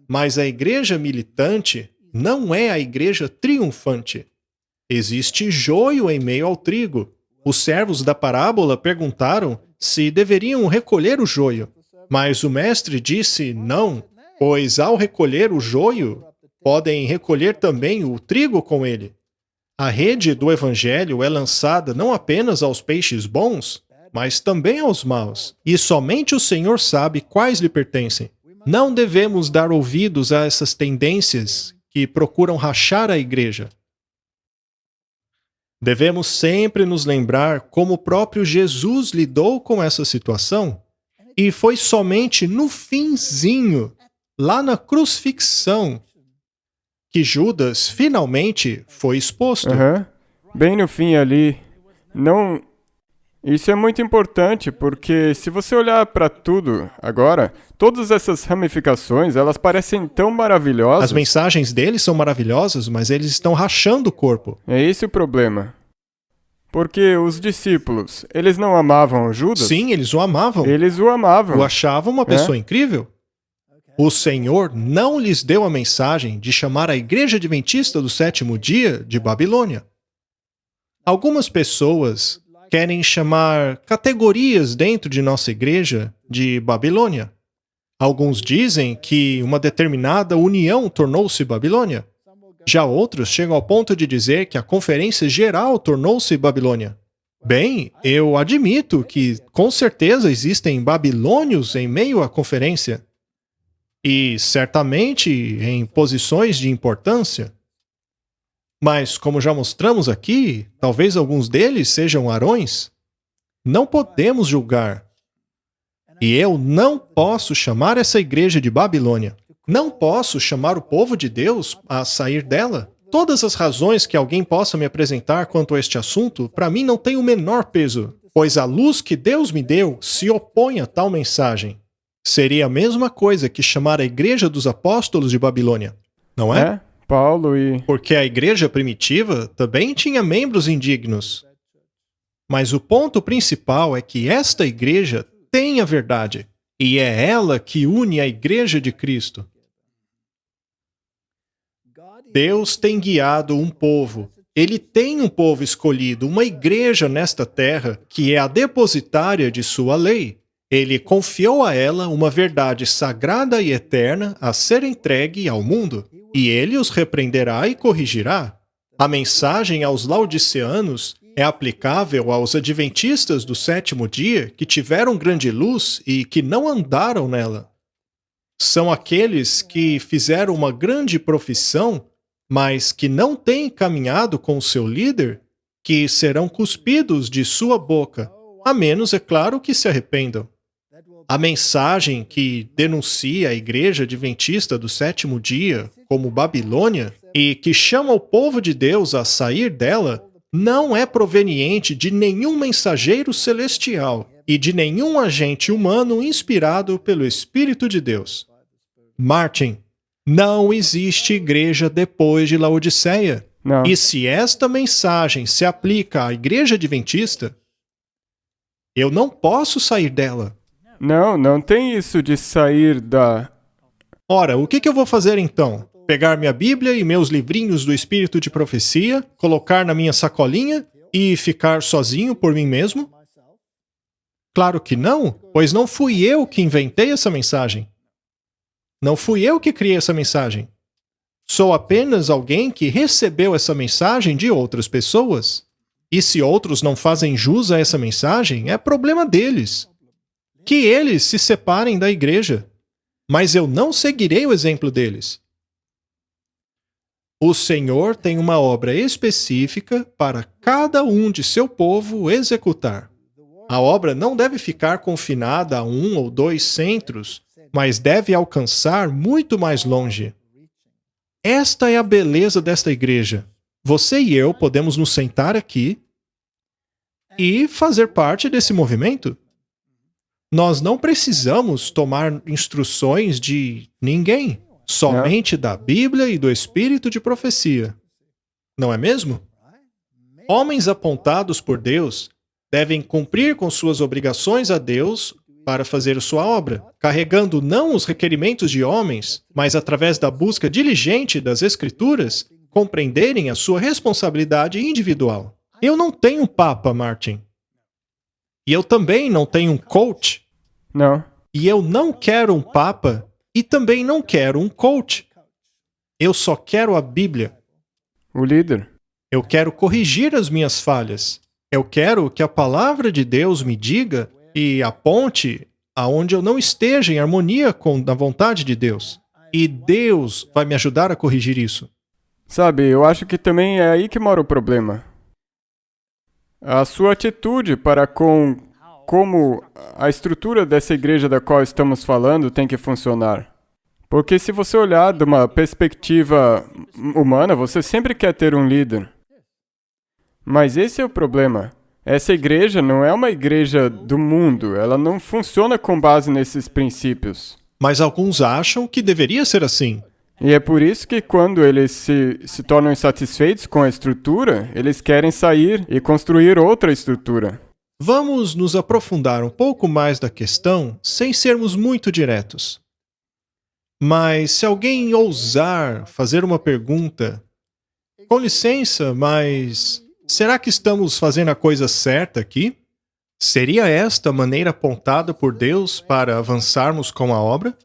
mas a igreja militante não é a igreja triunfante. Existe joio em meio ao trigo. Os servos da parábola perguntaram se deveriam recolher o joio, mas o mestre disse não, pois ao recolher o joio, podem recolher também o trigo com ele. A rede do evangelho é lançada não apenas aos peixes bons, mas também aos maus, e somente o Senhor sabe quais lhe pertencem. Não devemos dar ouvidos a essas tendências que procuram rachar a igreja. Devemos sempre nos lembrar como o próprio Jesus lidou com essa situação, e foi somente no finzinho, lá na crucifixão, que Judas finalmente foi exposto. Bem no fim ali. Não. Isso é muito importante, porque se você olhar para tudo agora, todas essas ramificações, elas parecem tão maravilhosas. As mensagens deles são maravilhosas, mas eles estão rachando o corpo. É esse o problema. Porque os discípulos, eles não amavam Judas? Sim, eles o amavam. Eles o amavam. O achavam uma pessoa incrível. O Senhor não lhes deu a mensagem de chamar a Igreja Adventista do Sétimo Dia de Babilônia. Algumas pessoas querem chamar categorias dentro de nossa igreja de Babilônia. Alguns dizem que uma determinada união tornou-se Babilônia. Já outros chegam ao ponto de dizer que a Conferência Geral tornou-se Babilônia. Bem, eu admito que com certeza existem babilônios em meio à conferência. E certamente em posições de importância. Mas, como já mostramos aqui, talvez alguns deles sejam Arões. Não podemos julgar. E eu não posso chamar essa igreja de Babilônia. Não posso chamar o povo de Deus a sair dela. Todas as razões que alguém possa me apresentar quanto a este assunto, para mim não tem o menor peso, pois a luz que Deus me deu se opõe a tal mensagem. Seria a mesma coisa que chamar a igreja dos apóstolos de Babilônia, não é? Paulo e... Porque a igreja primitiva também tinha membros indignos. Mas o ponto principal é que esta igreja tem a verdade, e é ela que une a igreja de Cristo. Deus tem guiado um povo. Ele tem um povo escolhido, uma igreja nesta terra, que é a depositária de sua lei. Ele confiou a ela uma verdade sagrada e eterna a ser entregue ao mundo, e ele os repreenderá e corrigirá. A mensagem aos laodiceanos é aplicável aos adventistas do sétimo dia que tiveram grande luz e que não andaram nela. São aqueles que fizeram uma grande profissão, mas que não têm caminhado com o seu líder, que serão cuspidos de sua boca, a menos, é claro, que se arrependam. A mensagem que denuncia a igreja adventista do sétimo dia como Babilônia e que chama o povo de Deus a sair dela não é proveniente de nenhum mensageiro celestial e de nenhum agente humano inspirado pelo Espírito de Deus. Martin, não existe igreja depois de Laodiceia. Não. E se esta mensagem se aplica à igreja adventista, eu não posso sair dela. Não tem isso de sair da... Ora, o que eu vou fazer então? Pegar minha Bíblia e meus livrinhos do Espírito de Profecia, colocar na minha sacolinha e ficar sozinho por mim mesmo? Claro que não, pois não fui eu que inventei essa mensagem. Não fui eu que criei essa mensagem. Sou apenas alguém que recebeu essa mensagem de outras pessoas. E se outros não fazem jus a essa mensagem, é problema deles. Que eles se separem da igreja. Mas eu não seguirei o exemplo deles. O Senhor tem uma obra específica para cada um de seu povo executar. A obra não deve ficar confinada a 1 ou 2 centros, mas deve alcançar muito mais longe. Esta é a beleza desta igreja. Você e eu podemos nos sentar aqui e fazer parte desse movimento. Nós não precisamos tomar instruções de ninguém, somente da Bíblia e do Espírito de Profecia. Não é mesmo? Homens apontados por Deus devem cumprir com suas obrigações a Deus para fazer sua obra, carregando não os requerimentos de homens, mas através da busca diligente das Escrituras, compreenderem a sua responsabilidade individual. Eu não tenho papa, Martin. E eu também não tenho um coach. Não. E eu não quero um papa e também não quero um coach. Eu só quero a Bíblia. O líder. Eu quero corrigir as minhas falhas. Eu quero que a palavra de Deus me diga e aponte aonde eu não esteja em harmonia com a vontade de Deus. E Deus vai me ajudar a corrigir isso. Sabe, eu acho que também é aí que mora o problema. A sua atitude para com como a estrutura dessa igreja da qual estamos falando tem que funcionar. Porque se você olhar de uma perspectiva humana, você sempre quer ter um líder. Mas esse é o problema. Essa igreja não é uma igreja do mundo. Ela não funciona com base nesses princípios. Mas alguns acham que deveria ser assim. E é por isso que quando eles se tornam insatisfeitos com a estrutura, eles querem sair e construir outra estrutura. Vamos nos aprofundar um pouco mais da questão sem sermos muito diretos. Mas se alguém ousar fazer uma pergunta, com licença, mas será que estamos fazendo a coisa certa aqui? Seria esta a maneira apontada por Deus para avançarmos com a obra?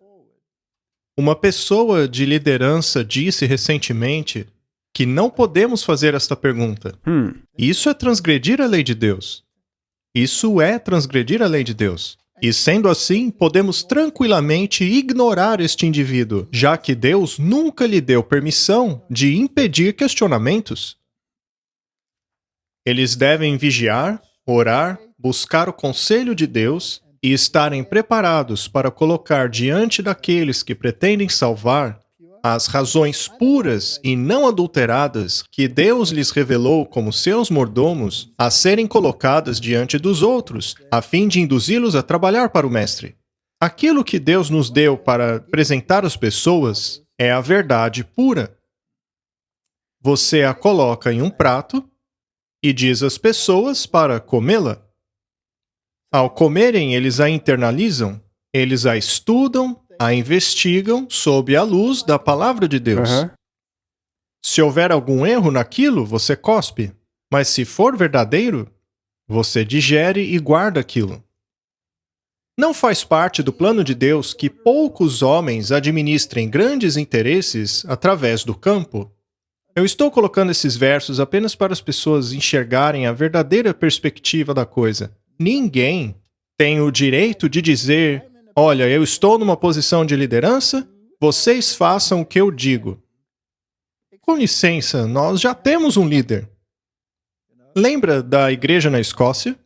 Uma pessoa de liderança disse recentemente que não podemos fazer esta pergunta. Isso é transgredir a lei de Deus. Isso é transgredir a lei de Deus. E sendo assim, podemos tranquilamente ignorar este indivíduo, já que Deus nunca lhe deu permissão de impedir questionamentos. Eles devem vigiar, orar, buscar o conselho de Deus e estarem preparados para colocar diante daqueles que pretendem salvar as razões puras e não adulteradas que Deus lhes revelou como seus mordomos a serem colocadas diante dos outros, a fim de induzi-los a trabalhar para o Mestre. Aquilo que Deus nos deu para apresentar às pessoas é a verdade pura. Você a coloca em um prato e diz às pessoas para comê-la. Ao comerem, eles a internalizam, eles a estudam, a investigam sob a luz da palavra de Deus. Se houver algum erro naquilo, você cospe, mas se for verdadeiro, você digere e guarda aquilo. Não faz parte do plano de Deus que poucos homens administrem grandes interesses através do campo. Eu estou colocando esses versos apenas para as pessoas enxergarem a verdadeira perspectiva da coisa. Ninguém tem o direito de dizer: olha, eu estou numa posição de liderança, vocês façam o que eu digo. Com licença, nós já temos um líder. Lembra da igreja na Escócia?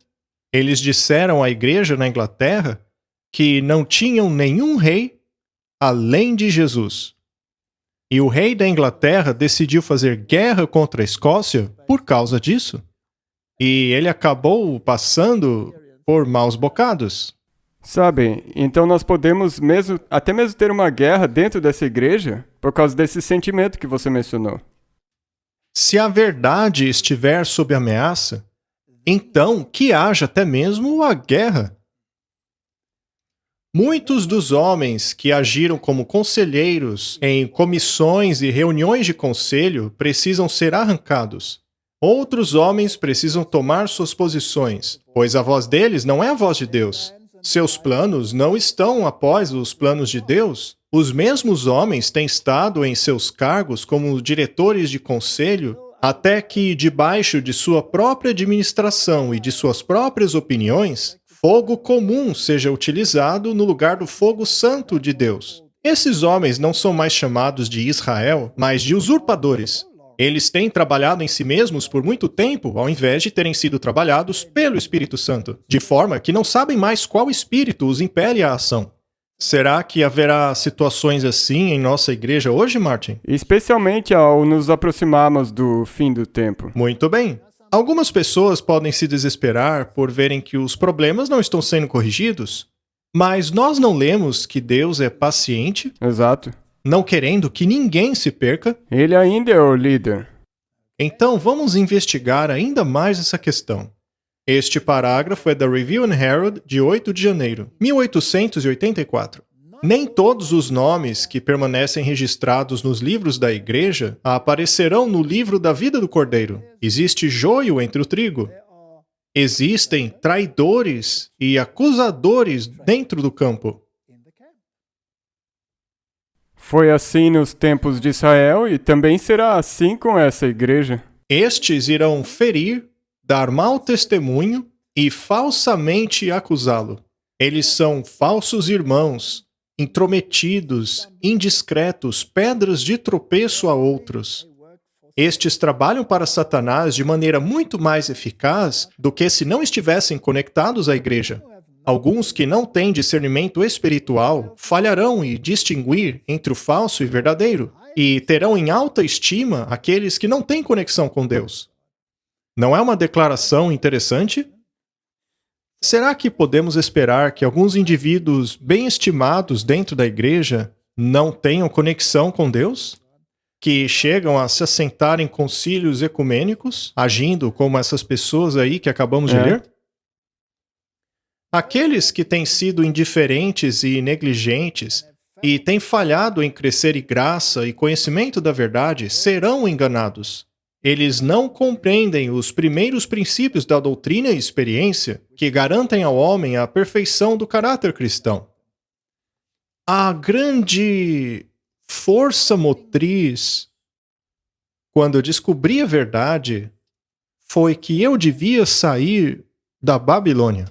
Eles disseram à igreja na Inglaterra que não tinham nenhum rei além de Jesus. E o rei da Inglaterra decidiu fazer guerra contra a Escócia por causa disso. E ele acabou passando por maus bocados. Sabe, então nós podemos até mesmo ter uma guerra dentro dessa igreja por causa desse sentimento que você mencionou. Se a verdade estiver sob ameaça, então que haja até mesmo a guerra. Muitos dos homens que agiram como conselheiros em comissões e reuniões de conselho precisam ser arrancados. Outros homens precisam tomar suas posições, pois a voz deles não é a voz de Deus. Seus planos não estão após os planos de Deus. Os mesmos homens têm estado em seus cargos como diretores de conselho até que, debaixo de sua própria administração e de suas próprias opiniões, fogo comum seja utilizado no lugar do fogo santo de Deus. Esses homens não são mais chamados de Israel, mas de usurpadores. Eles têm trabalhado em si mesmos por muito tempo, ao invés de terem sido trabalhados pelo Espírito Santo, de forma que não sabem mais qual espírito os impele à ação. Será que haverá situações assim em nossa igreja hoje, Martin? Especialmente ao nos aproximarmos do fim do tempo. Muito bem. Algumas pessoas podem se desesperar por verem que os problemas não estão sendo corrigidos, mas nós não lemos que Deus é paciente? Exato. Não querendo que ninguém se perca? Ele ainda é o líder. Então vamos investigar ainda mais essa questão. Este parágrafo é da Review and Herald de 8 de janeiro, 1884. Nem todos os nomes que permanecem registrados nos livros da igreja aparecerão no livro da vida do Cordeiro. Existe joio entre o trigo. Existem traidores e acusadores dentro do campo. Foi assim nos tempos de Israel e também será assim com essa igreja. Estes irão ferir, dar mau testemunho e falsamente acusá-lo. Eles são falsos irmãos, intrometidos, indiscretos, pedras de tropeço a outros. Estes trabalham para Satanás de maneira muito mais eficaz do que se não estivessem conectados à igreja. Alguns que não têm discernimento espiritual falharão em distinguir entre o falso e verdadeiro, e terão em alta estima aqueles que não têm conexão com Deus. Não é uma declaração interessante? Será que podemos esperar que alguns indivíduos bem estimados dentro da igreja não tenham conexão com Deus? Que chegam a se assentar em concílios ecumênicos, agindo como essas pessoas aí que acabamos de ler? Aqueles que têm sido indiferentes e negligentes e têm falhado em crescer em graça e conhecimento da verdade serão enganados. Eles não compreendem os primeiros princípios da doutrina e experiência que garantem ao homem a perfeição do caráter cristão. A grande força motriz, quando eu descobri a verdade, foi que eu devia sair da Babilônia.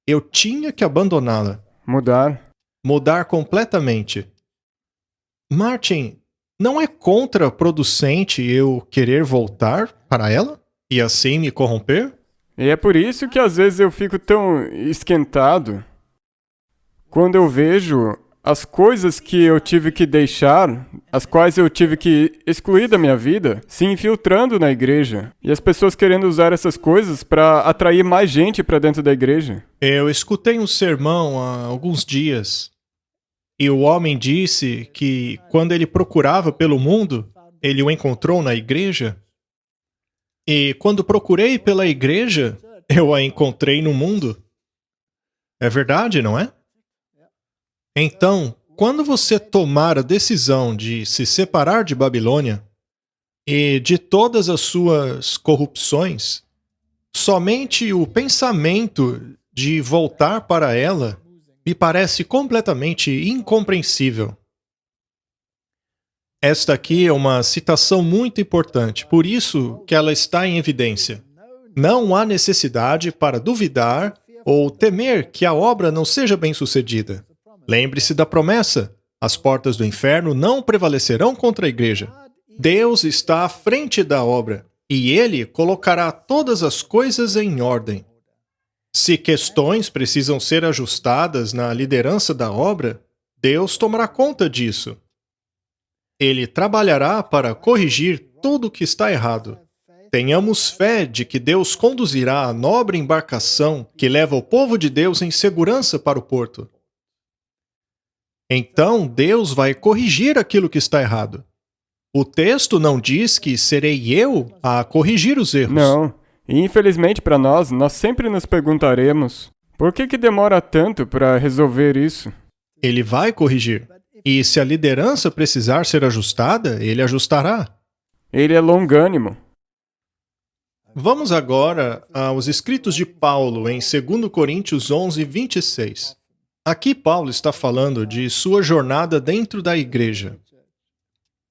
Eu tinha que abandoná-la. Mudar completamente. Martin, não é contraproducente eu querer voltar para ela e assim me corromper? E é por isso que às vezes eu fico tão esquentado quando eu vejo as coisas que eu tive que deixar, as quais eu tive que excluir da minha vida, se infiltrando na igreja. E as pessoas querendo usar essas coisas para atrair mais gente para dentro da igreja. Eu escutei um sermão há alguns dias. E o homem disse que, quando ele procurava pelo mundo, ele o encontrou na igreja. E quando procurei pela igreja, eu a encontrei no mundo. É verdade, não é? Então, quando você tomar a decisão de se separar de Babilônia e de todas as suas corrupções, somente o pensamento de voltar para ela me parece completamente incompreensível. Esta aqui é uma citação muito importante, por isso que ela está em evidência. Não há necessidade para duvidar ou temer que a obra não seja bem-sucedida. Lembre-se da promessa: as portas do inferno não prevalecerão contra a igreja. Deus está à frente da obra e Ele colocará todas as coisas em ordem. Se questões precisam ser ajustadas na liderança da obra, Deus tomará conta disso. Ele trabalhará para corrigir tudo o que está errado. Tenhamos fé de que Deus conduzirá a nobre embarcação que leva o povo de Deus em segurança para o porto. Então Deus vai corrigir aquilo que está errado. O texto não diz que serei eu a corrigir os erros. Não. E infelizmente para nós sempre nos perguntaremos: por que demora tanto para resolver isso? Ele vai corrigir. E se a liderança precisar ser ajustada, ele ajustará. Ele é longânimo. Vamos agora aos escritos de Paulo em 2 Coríntios 11, 26. Aqui Paulo está falando de sua jornada dentro da igreja.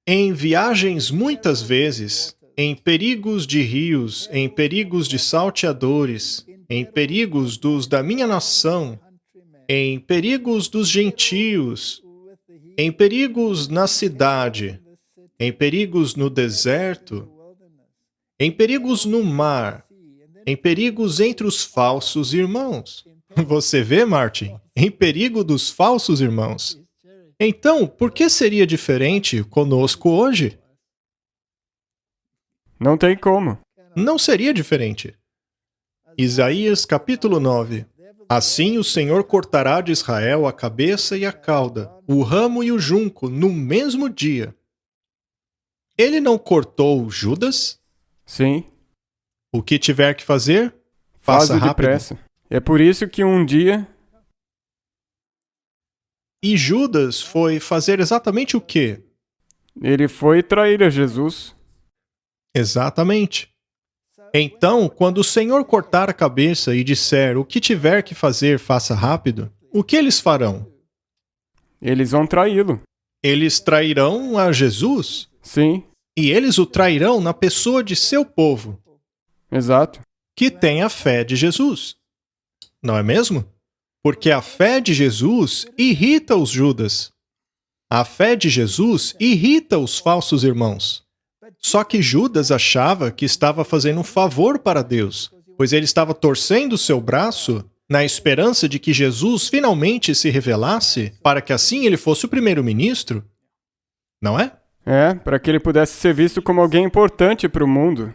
Em viagens muitas vezes, em perigos de rios, em perigos de salteadores, em perigos dos da minha nação, em perigos dos gentios, em perigos na cidade, em perigos no deserto, em perigos no mar, em perigos entre os falsos irmãos. Você vê, Martin? Em perigo dos falsos irmãos. Então, por que seria diferente conosco hoje? Não tem como. Não seria diferente. Isaías capítulo 9. Assim o Senhor cortará de Israel a cabeça e a cauda, o ramo e o junco, no mesmo dia. Ele não cortou Judas? Sim. O que tiver que fazer, faça rápido. Depressa. É por isso que um dia... E Judas foi fazer exatamente o quê? Ele foi trair a Jesus. Exatamente. Então, quando o Senhor cortar a cabeça e disser o que tiver que fazer, faça rápido, o que eles farão? Eles vão traí-lo. Eles trairão a Jesus? Sim. E eles o trairão na pessoa de seu povo. Exato. Que tem a fé de Jesus. Não é mesmo? Porque a fé de Jesus irrita os Judas. A fé de Jesus irrita os falsos irmãos. Só que Judas achava que estava fazendo um favor para Deus, pois ele estava torcendo seu braço na esperança de que Jesus finalmente se revelasse para que assim ele fosse o primeiro-ministro. Não é? É, para que ele pudesse ser visto como alguém importante para o mundo.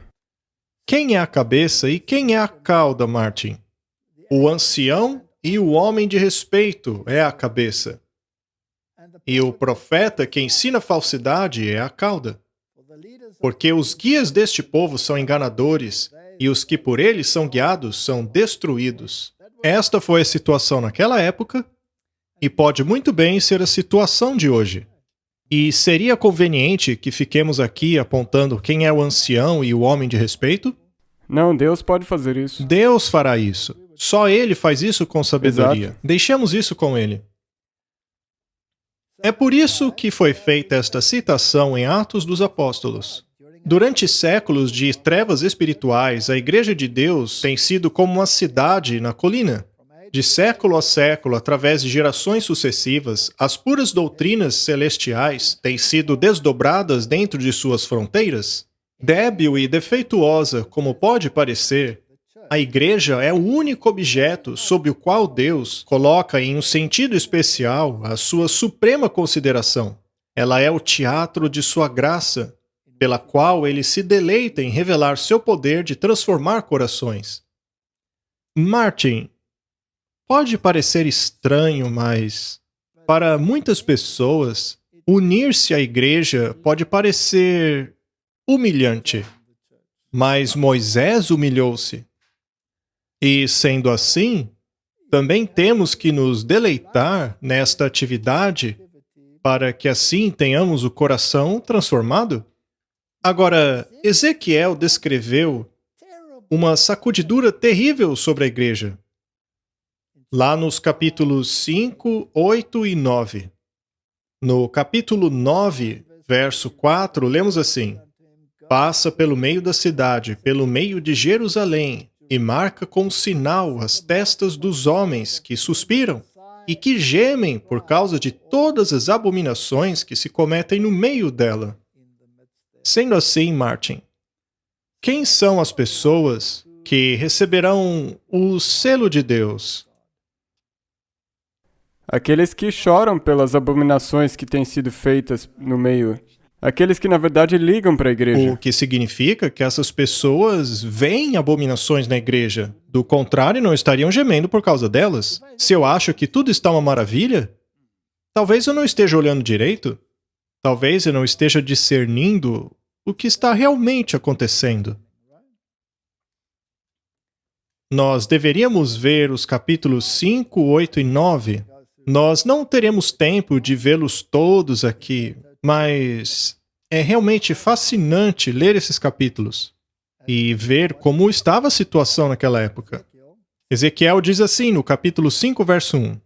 Quem é a cabeça e quem é a cauda, Martin? O ancião e o homem de respeito é a cabeça. E o profeta que ensina falsidade é a cauda. Porque os guias deste povo são enganadores, e os que por eles são guiados são destruídos. Esta foi a situação naquela época, E pode muito bem ser a situação de hoje. E seria conveniente que fiquemos aqui apontando quem é o ancião e o homem de respeito? Não, Deus pode fazer isso. Deus fará isso. Só Ele faz isso com sabedoria. Exato. Deixemos isso com Ele. É por isso que foi feita esta citação em Atos dos Apóstolos. Durante séculos de trevas espirituais, a Igreja de Deus tem sido como uma cidade na colina. De século a século, através de gerações sucessivas, as puras doutrinas celestiais têm sido desdobradas dentro de suas fronteiras. Débil e defeituosa como pode parecer, a Igreja é o único objeto sobre o qual Deus coloca em um sentido especial a sua suprema consideração. Ela é o teatro de sua graça, pela qual ele se deleita em revelar seu poder de transformar corações. Martin, pode parecer estranho, mas para muitas pessoas, unir-se à Igreja pode parecer humilhante. Mas Moisés humilhou-se. E, sendo assim, também temos que nos deleitar nesta atividade para que assim tenhamos o coração transformado? Agora, Ezequiel descreveu uma sacudidura terrível sobre a igreja. Lá nos capítulos 5, 8 e 9. No capítulo 9, verso 4, lemos assim: Passa pelo meio da cidade, pelo meio de Jerusalém, e marca com sinal as testas dos homens que suspiram e que gemem por causa de todas as abominações que se cometem no meio dela. Sendo assim, Martin, quem são as pessoas que receberão o selo de Deus? Aqueles que choram pelas abominações que têm sido feitas no meio. Aqueles que, na verdade, ligam para a igreja. O que significa que essas pessoas veem abominações na igreja. Do contrário, não estariam gemendo por causa delas. Se eu acho que tudo está uma maravilha, talvez eu não esteja olhando direito. Talvez eu não esteja discernindo o que está realmente acontecendo. Nós deveríamos ver os capítulos 5, 8 e 9. Nós não teremos tempo de vê-los todos aqui, mas é realmente fascinante ler esses capítulos e ver como estava a situação naquela época. Ezequiel diz assim no capítulo 5, verso 1: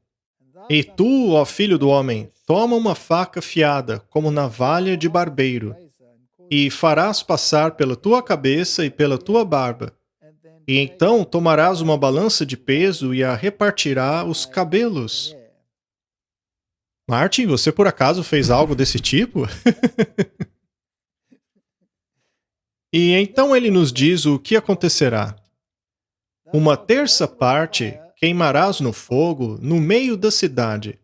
E tu, ó filho do homem, toma uma faca afiada, como navalha de barbeiro, e farás passar pela tua cabeça e pela tua barba. E então tomarás uma balança de peso e a repartirá os cabelos. Martin, você por acaso fez algo desse tipo? E então ele nos diz o que acontecerá. Uma terça parte queimarás no fogo no meio da cidade.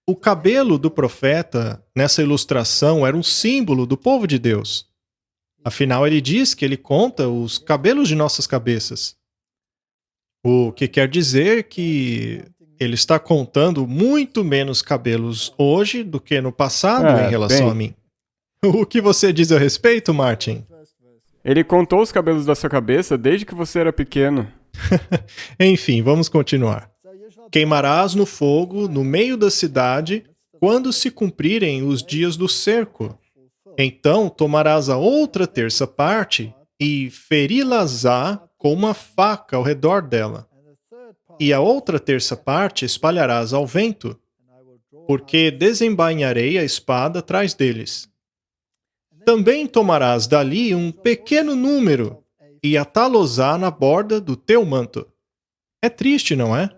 O cabelo do profeta, nessa ilustração, era um símbolo do povo de Deus. Afinal, ele diz que ele conta os cabelos de nossas cabeças. O que quer dizer que ele está contando muito menos cabelos hoje do que no passado em relação a mim. O que você diz a respeito, Martin? Ele contou os cabelos da sua cabeça desde que você era pequeno. Enfim, vamos continuar. Queimarás no fogo, no meio da cidade, quando se cumprirem os dias do cerco. Então tomarás a outra terça parte e feri-las-á com uma faca ao redor dela. E a outra terça parte espalharás ao vento, porque desembainharei a espada atrás deles. Também tomarás dali um pequeno número e atá-los-á na borda do teu manto. É triste, não é?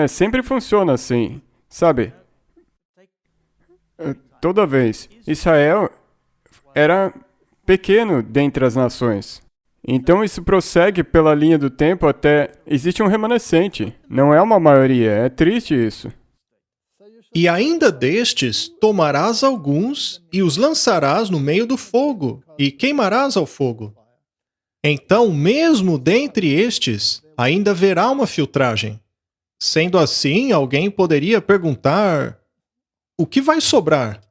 Sempre funciona assim, sabe? Toda vez. Israel era pequeno dentre as nações. Então isso prossegue pela linha do tempo até existe um remanescente. Não é uma maioria, é triste isso. E ainda destes tomarás alguns e os lançarás no meio do fogo e queimarás ao fogo. Então, mesmo dentre estes, ainda haverá uma filtragem. Sendo assim, alguém poderia perguntar: o que vai sobrar?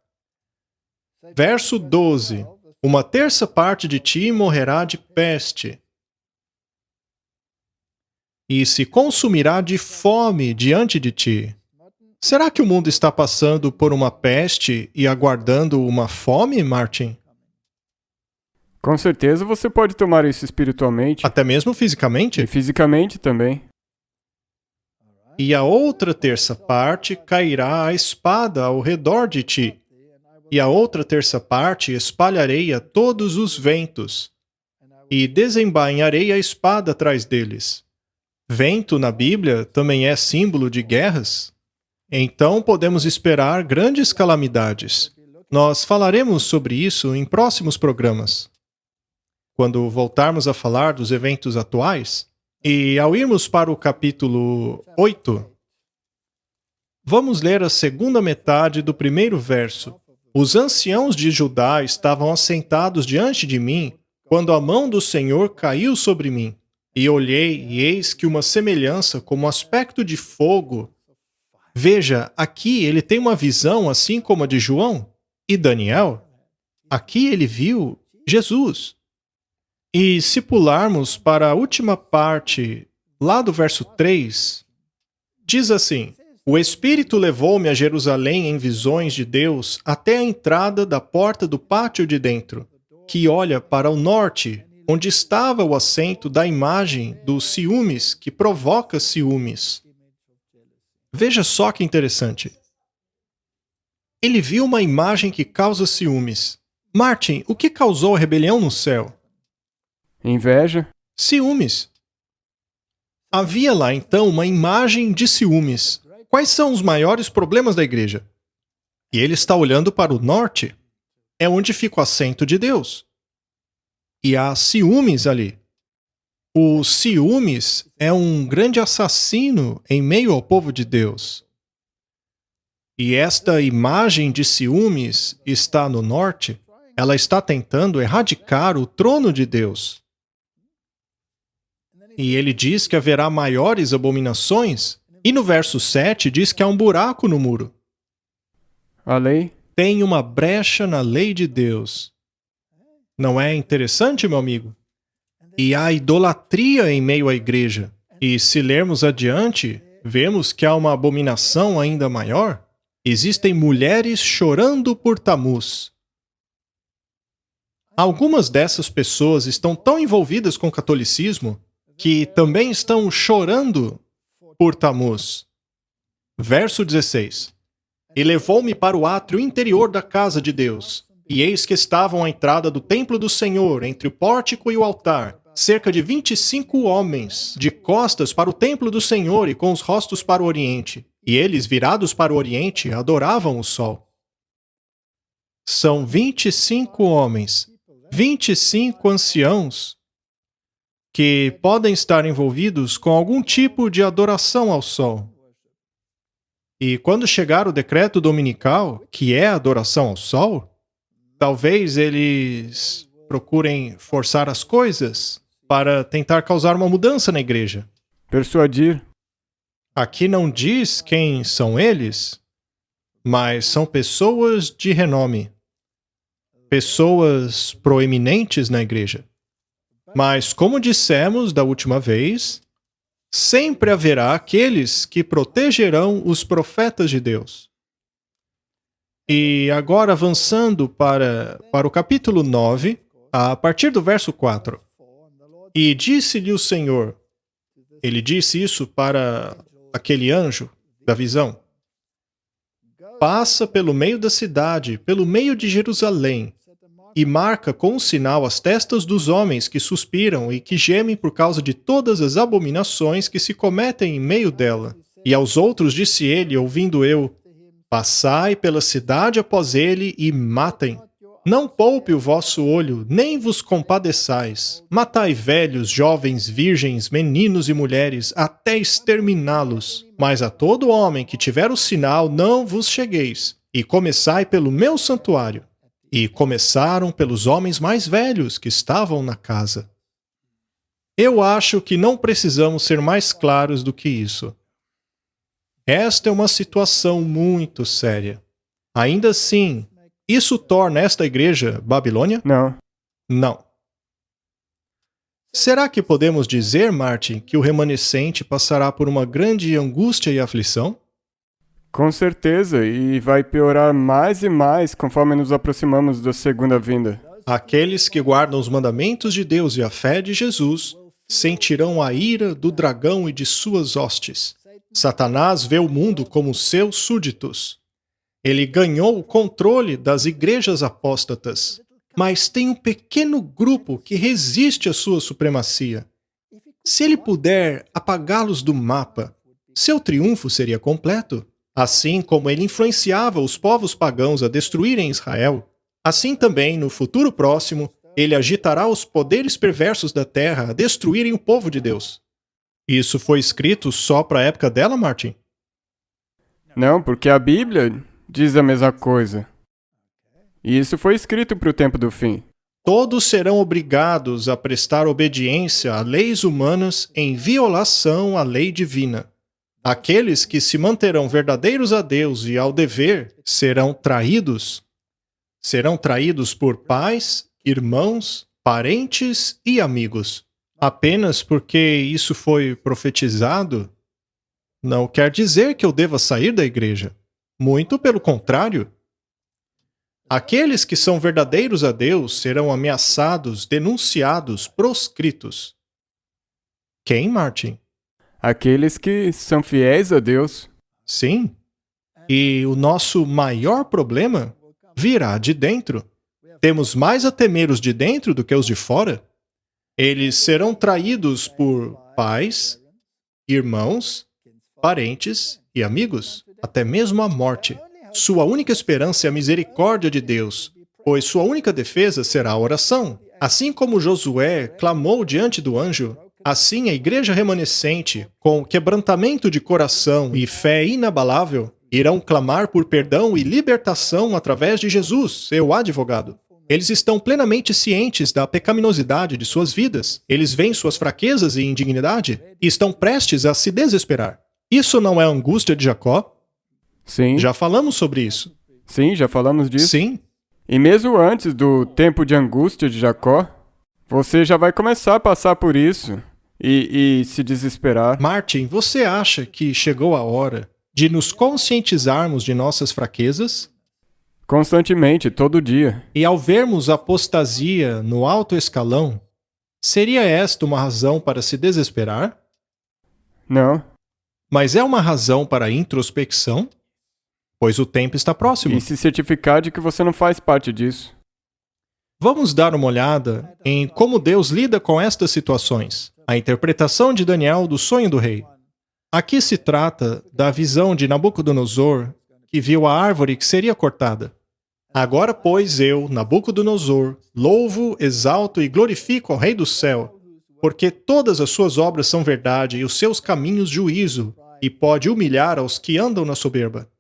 Verso 12. Uma terça parte de ti morrerá de peste, e se consumirá de fome diante de ti. Será que o mundo está passando por uma peste e aguardando uma fome, Martin? Com certeza você pode tomar isso espiritualmente Até mesmo fisicamente? e fisicamente também. E a outra terça parte cairá a espada ao redor de ti, e a outra terça parte espalharei a todos os ventos, e desembainharei a espada atrás deles. Vento na Bíblia também é símbolo de guerras. Então podemos esperar grandes calamidades. Nós falaremos sobre isso em próximos programas. Quando voltarmos a falar dos eventos atuais, e ao irmos para o capítulo 8, vamos ler a segunda metade do primeiro verso. Os anciãos de Judá estavam assentados diante de mim, quando a mão do Senhor caiu sobre mim. E olhei, e eis que uma semelhança como aspecto de fogo. Veja, aqui ele tem uma visão assim como a de João e Daniel. Aqui ele viu Jesus. E se pularmos para a última parte, lá do verso 3, diz assim: O Espírito levou-me a Jerusalém em visões de Deus até a entrada da porta do pátio de dentro, que olha para o norte, onde estava o assento da imagem dos ciúmes que provoca ciúmes. Veja só que interessante. Ele viu uma imagem que causa ciúmes. Martin, o que causou a rebelião no céu? Inveja? Ciúmes. Havia lá então uma imagem de ciúmes. Quais são os maiores problemas da igreja? E ele está olhando para o norte. É onde fica o assento de Deus. E há ciúmes ali. O ciúmes é um grande assassino em meio ao povo de Deus. E esta imagem de ciúmes está no norte. Ela está tentando erradicar o trono de Deus. E ele diz que haverá maiores abominações. E no verso 7 diz que há um buraco no muro. A lei? Tem uma brecha na lei de Deus. Não é interessante, meu amigo? E há idolatria em meio à igreja. E se lermos adiante, vemos que há uma abominação ainda maior. Existem mulheres chorando por Tamuz. Algumas dessas pessoas estão tão envolvidas com o catolicismo que também estão chorando por Tamuz. Verso 16. E levou-me para o átrio interior da casa de Deus. E eis que estavam à entrada do templo do Senhor, entre o pórtico e o altar, cerca de 25 homens, de costas para o templo do Senhor e com os rostos para o oriente. E eles, virados para o oriente, adoravam o sol. São 25 homens, 25 anciãos, que podem estar envolvidos com algum tipo de adoração ao sol. E quando chegar o decreto dominical, que é a adoração ao sol, talvez eles procurem forçar as coisas para tentar causar uma mudança na igreja. Persuadir? Aqui não diz quem são eles, mas são pessoas de renome. Pessoas proeminentes na igreja. Mas, como dissemos da última vez, sempre haverá aqueles que protegerão os profetas de Deus. E agora, avançando para o capítulo 9, a partir do verso 4. E disse-lhe o Senhor, ele disse isso para aquele anjo da visão: Passa pelo meio da cidade, pelo meio de Jerusalém, e marca com um sinal as testas dos homens que suspiram e que gemem por causa de todas as abominações que se cometem em meio dela. E aos outros disse ele, ouvindo eu: Passai pela cidade após ele e matem. Não poupe o vosso olho, nem vos compadeçais. Matai velhos, jovens, virgens, meninos e mulheres, até exterminá-los. Mas a todo homem que tiver o sinal, não vos chegueis. E começai pelo meu santuário. E começaram pelos homens mais velhos que estavam na casa. Eu acho que não precisamos ser mais claros do que isso. Esta é uma situação muito séria. Ainda assim, isso torna esta igreja Babilônia? Não. Não. Será que podemos dizer, Martin, que o remanescente passará por uma grande angústia e aflição? Com certeza, e vai piorar mais e mais conforme nos aproximamos da segunda vinda. Aqueles que guardam os mandamentos de Deus e a fé de Jesus sentirão a ira do dragão e de suas hostes. Satanás vê o mundo como seus súditos. Ele ganhou o controle das igrejas apóstatas, mas tem um pequeno grupo que resiste à sua supremacia. Se ele puder apagá-los do mapa, seu triunfo seria completo. Assim como ele influenciava os povos pagãos a destruírem Israel, assim também, no futuro próximo, ele agitará os poderes perversos da terra a destruírem o povo de Deus. Isso foi escrito só para a época dela, Martin? Não, porque a Bíblia diz a mesma coisa. E isso foi escrito para o tempo do fim. Todos serão obrigados a prestar obediência a leis humanas em violação à lei divina. Aqueles que se manterão verdadeiros a Deus e ao dever serão traídos. Serão traídos por pais, irmãos, parentes e amigos. Apenas porque isso foi profetizado, não quer dizer que eu deva sair da igreja. Muito pelo contrário. Aqueles que são verdadeiros a Deus serão ameaçados, denunciados, proscritos. Quem, Martin? Aqueles que são fiéis a Deus. Sim. E o nosso maior problema virá de dentro. Temos mais a temer os de dentro do que os de fora. Eles serão traídos por pais, irmãos, parentes e amigos, até mesmo a morte. Sua única esperança é a misericórdia de Deus, pois sua única defesa será a oração. Assim como Josué clamou diante do anjo, assim a igreja remanescente, com quebrantamento de coração e fé inabalável, irão clamar por perdão e libertação através de Jesus, seu advogado. Eles estão plenamente cientes da pecaminosidade de suas vidas. Eles veem suas fraquezas e indignidade e estão prestes a se desesperar. Isso não é a angústia de Jacó? Sim. Já falamos sobre isso. Sim, já falamos disso. Sim. E mesmo antes do tempo de angústia de Jacó, você já vai começar a passar por isso e se desesperar. Martin, você acha que chegou a hora de nos conscientizarmos de nossas fraquezas? Constantemente, todo dia. E ao vermos apostasia no alto escalão, seria esta uma razão para se desesperar? Não. Mas é uma razão para introspecção? Pois o tempo está próximo. E se certificar de que você não faz parte disso. Vamos dar uma olhada em como Deus lida com estas situações. A interpretação de Daniel do sonho do rei. Aqui se trata da visão de Nabucodonosor, que viu a árvore que seria cortada. Agora, pois, eu, Nabucodonosor, louvo, exalto e glorifico ao Rei do céu, porque todas as suas obras são verdade e os seus caminhos juízo, e pode humilhar aos que andam na soberba.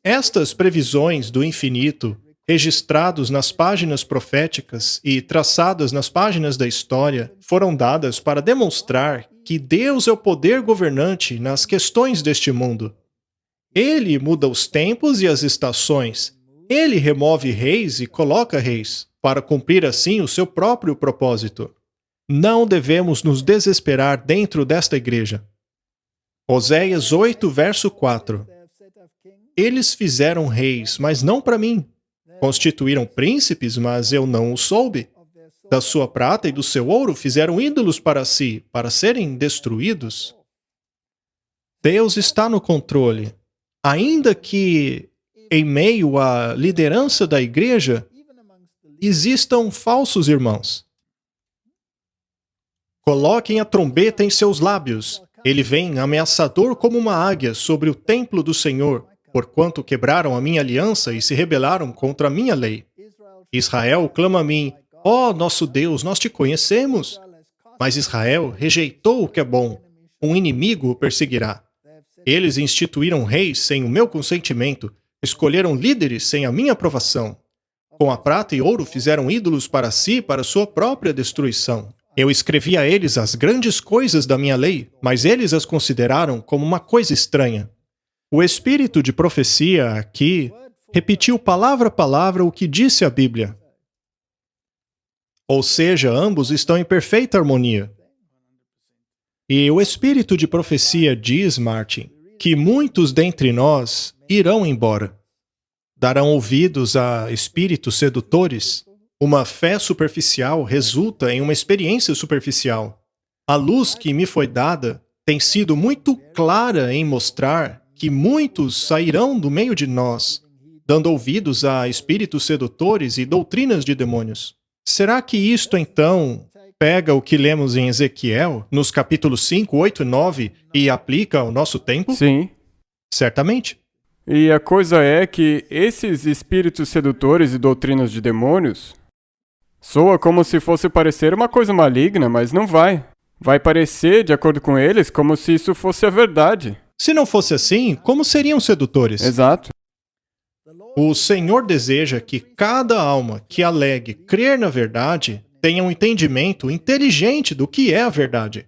Estas previsões do infinito, registrados nas páginas proféticas e traçadas nas páginas da história, foram dadas para demonstrar que Deus é o poder governante nas questões deste mundo. Ele muda os tempos e as estações. Ele remove reis e coloca reis, para cumprir assim o seu próprio propósito. Não devemos nos desesperar dentro desta igreja. Oséias 8, verso 4. Eles fizeram reis, mas não para mim. Constituíram príncipes, mas eu não os soube. Da sua prata e do seu ouro fizeram ídolos para si, para serem destruídos. Deus está no controle. Ainda que, em meio à liderança da igreja, existam falsos irmãos. Coloquem a trombeta em seus lábios. Ele vem ameaçador como uma águia sobre o templo do Senhor, porquanto quebraram a minha aliança e se rebelaram contra a minha lei. Israel clama a mim, ó nosso Deus, nós te conhecemos. Mas Israel rejeitou o que é bom. Um inimigo o perseguirá. Eles instituíram reis sem o meu consentimento, escolheram líderes sem a minha aprovação. Com a prata e ouro fizeram ídolos para si, para sua própria destruição. Eu escrevi a eles as grandes coisas da minha lei, mas eles as consideraram como uma coisa estranha. O espírito de profecia aqui repetiu palavra a palavra o que disse a Bíblia. Ou seja, ambos estão em perfeita harmonia. E o espírito de profecia diz, Martin, que muitos dentre nós irão embora. Darão ouvidos a espíritos sedutores. Uma fé superficial resulta em uma experiência superficial. A luz que me foi dada tem sido muito clara em mostrar que muitos sairão do meio de nós, dando ouvidos a espíritos sedutores e doutrinas de demônios. Será que isto, então, pega o que lemos em Ezequiel, nos capítulos 5, 8 e 9, e aplica ao nosso tempo? Sim. Certamente. E a coisa é que esses espíritos sedutores e doutrinas de demônios soa como se fosse parecer uma coisa maligna, mas não vai. Vai parecer, de acordo com eles, como se isso fosse a verdade. Se não fosse assim, como seriam sedutores? Exato. O Senhor deseja que cada alma que alegue crer na verdade tenha um entendimento inteligente do que é a verdade.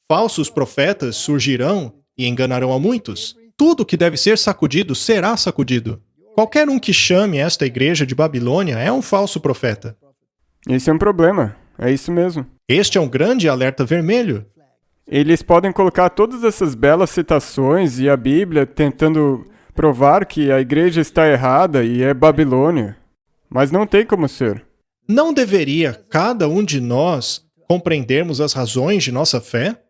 Falsos profetas surgirão e enganarão a muitos. Tudo que deve ser sacudido será sacudido. Qualquer um que chame esta igreja de Babilônia é um falso profeta. Esse é um problema. É isso mesmo. Este é um grande alerta vermelho. Eles podem colocar todas essas belas citações e a Bíblia tentando provar que a igreja está errada e é Babilônia. Mas não tem como ser. Não deveria cada um de nós compreendermos as razões de nossa fé?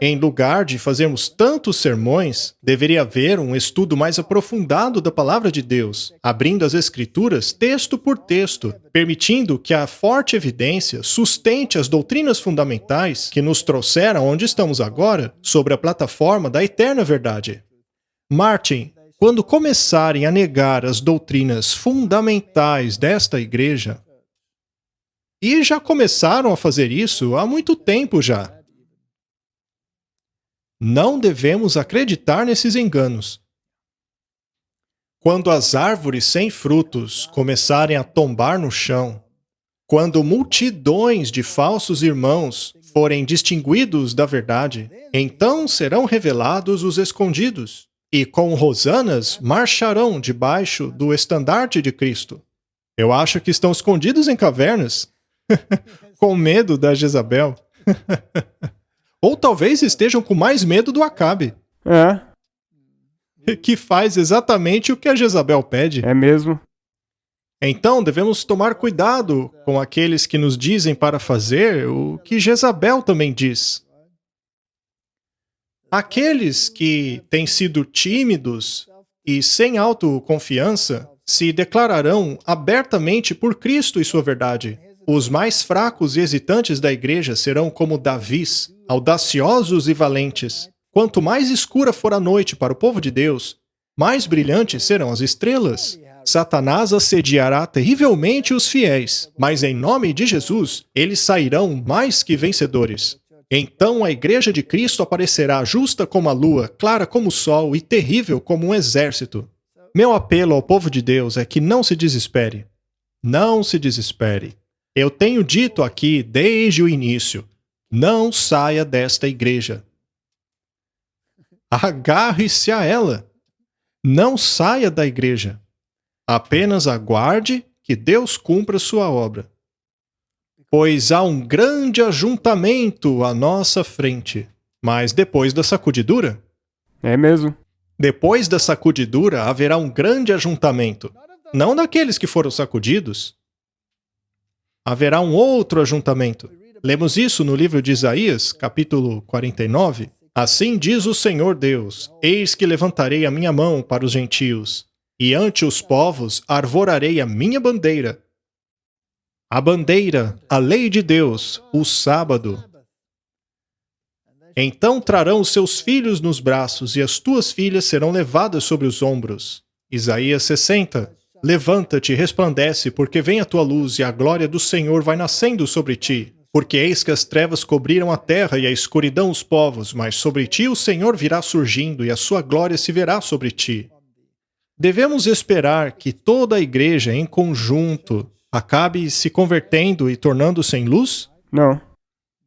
Em lugar de fazermos tantos sermões, deveria haver um estudo mais aprofundado da palavra de Deus, abrindo as Escrituras texto por texto, permitindo que a forte evidência sustente as doutrinas fundamentais que nos trouxeram onde estamos agora, sobre a plataforma da eterna verdade. Martin, quando começarem a negar as doutrinas fundamentais desta igreja, e já começaram a fazer isso há muito tempo já, não devemos acreditar nesses enganos. Quando as árvores sem frutos começarem a tombar no chão, quando multidões de falsos irmãos forem distinguidos da verdade, então serão revelados os escondidos, e com hosanas marcharão debaixo do estandarte de Cristo. Eu acho que estão escondidos em cavernas, com medo da Jezabel. Ou talvez estejam com mais medo do Acabe, que faz exatamente o que a Jezabel pede. É mesmo. Então devemos tomar cuidado com aqueles que nos dizem para fazer o que Jezabel também diz. Aqueles que têm sido tímidos e sem autoconfiança se declararão abertamente por Cristo e sua verdade. Os mais fracos e hesitantes da igreja serão como Davis, audaciosos e valentes. Quanto mais escura for a noite para o povo de Deus, mais brilhantes serão as estrelas. Satanás assediará terrivelmente os fiéis, mas em nome de Jesus, eles sairão mais que vencedores. Então a igreja de Cristo aparecerá justa como a lua, clara como o sol e terrível como um exército. Meu apelo ao povo de Deus é que não se desespere. Não se desespere. Eu tenho dito aqui desde o início, não saia desta igreja. Agarre-se a ela. Não saia da igreja. Apenas aguarde que Deus cumpra sua obra. Pois há um grande ajuntamento à nossa frente. Mas depois da sacudidura? É mesmo. Depois da sacudidura haverá um grande ajuntamento. Não daqueles que foram sacudidos. Haverá um outro ajuntamento. Lemos isso no livro de Isaías, capítulo 49. Assim diz o Senhor Deus: Eis que levantarei a minha mão para os gentios, e ante os povos arvorarei a minha bandeira. A bandeira, a lei de Deus, o sábado. Então trarão os seus filhos nos braços, e as tuas filhas serão levadas sobre os ombros. Isaías 60. Levanta-te e resplandece, porque vem a tua luz, e a glória do Senhor vai nascendo sobre ti. Porque eis que as trevas cobriram a terra e a escuridão os povos, mas sobre ti o Senhor virá surgindo, e a sua glória se verá sobre ti. Devemos esperar que toda a igreja, em conjunto, acabe se convertendo e tornando-se em luz? Não.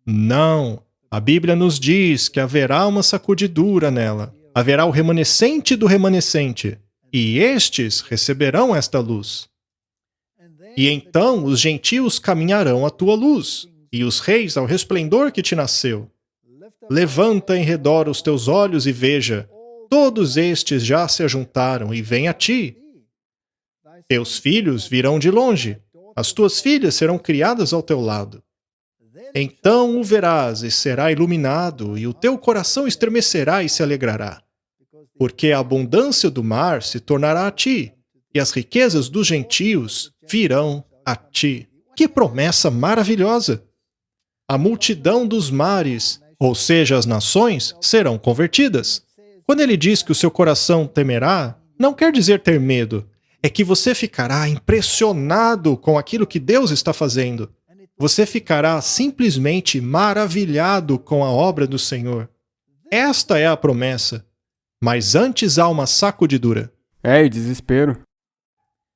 Não. A Bíblia nos diz que haverá uma sacudidura nela. Haverá o remanescente do remanescente. E estes receberão esta luz. E então os gentios caminharão à tua luz, e os reis ao resplendor que te nasceu. Levanta em redor os teus olhos e veja, todos estes já se ajuntaram e vêm a ti. Teus filhos virão de longe, as tuas filhas serão criadas ao teu lado. Então o verás e será iluminado, e o teu coração estremecerá e se alegrará. Porque a abundância do mar se tornará a ti, e as riquezas dos gentios virão a ti. Que promessa maravilhosa! A multidão dos mares, ou seja, as nações, serão convertidas. Quando ele diz que o seu coração temerá, não quer dizer ter medo. É que você ficará impressionado com aquilo que Deus está fazendo. Você ficará simplesmente maravilhado com a obra do Senhor. Esta é a promessa. Mas antes há uma sacudidura. E desespero.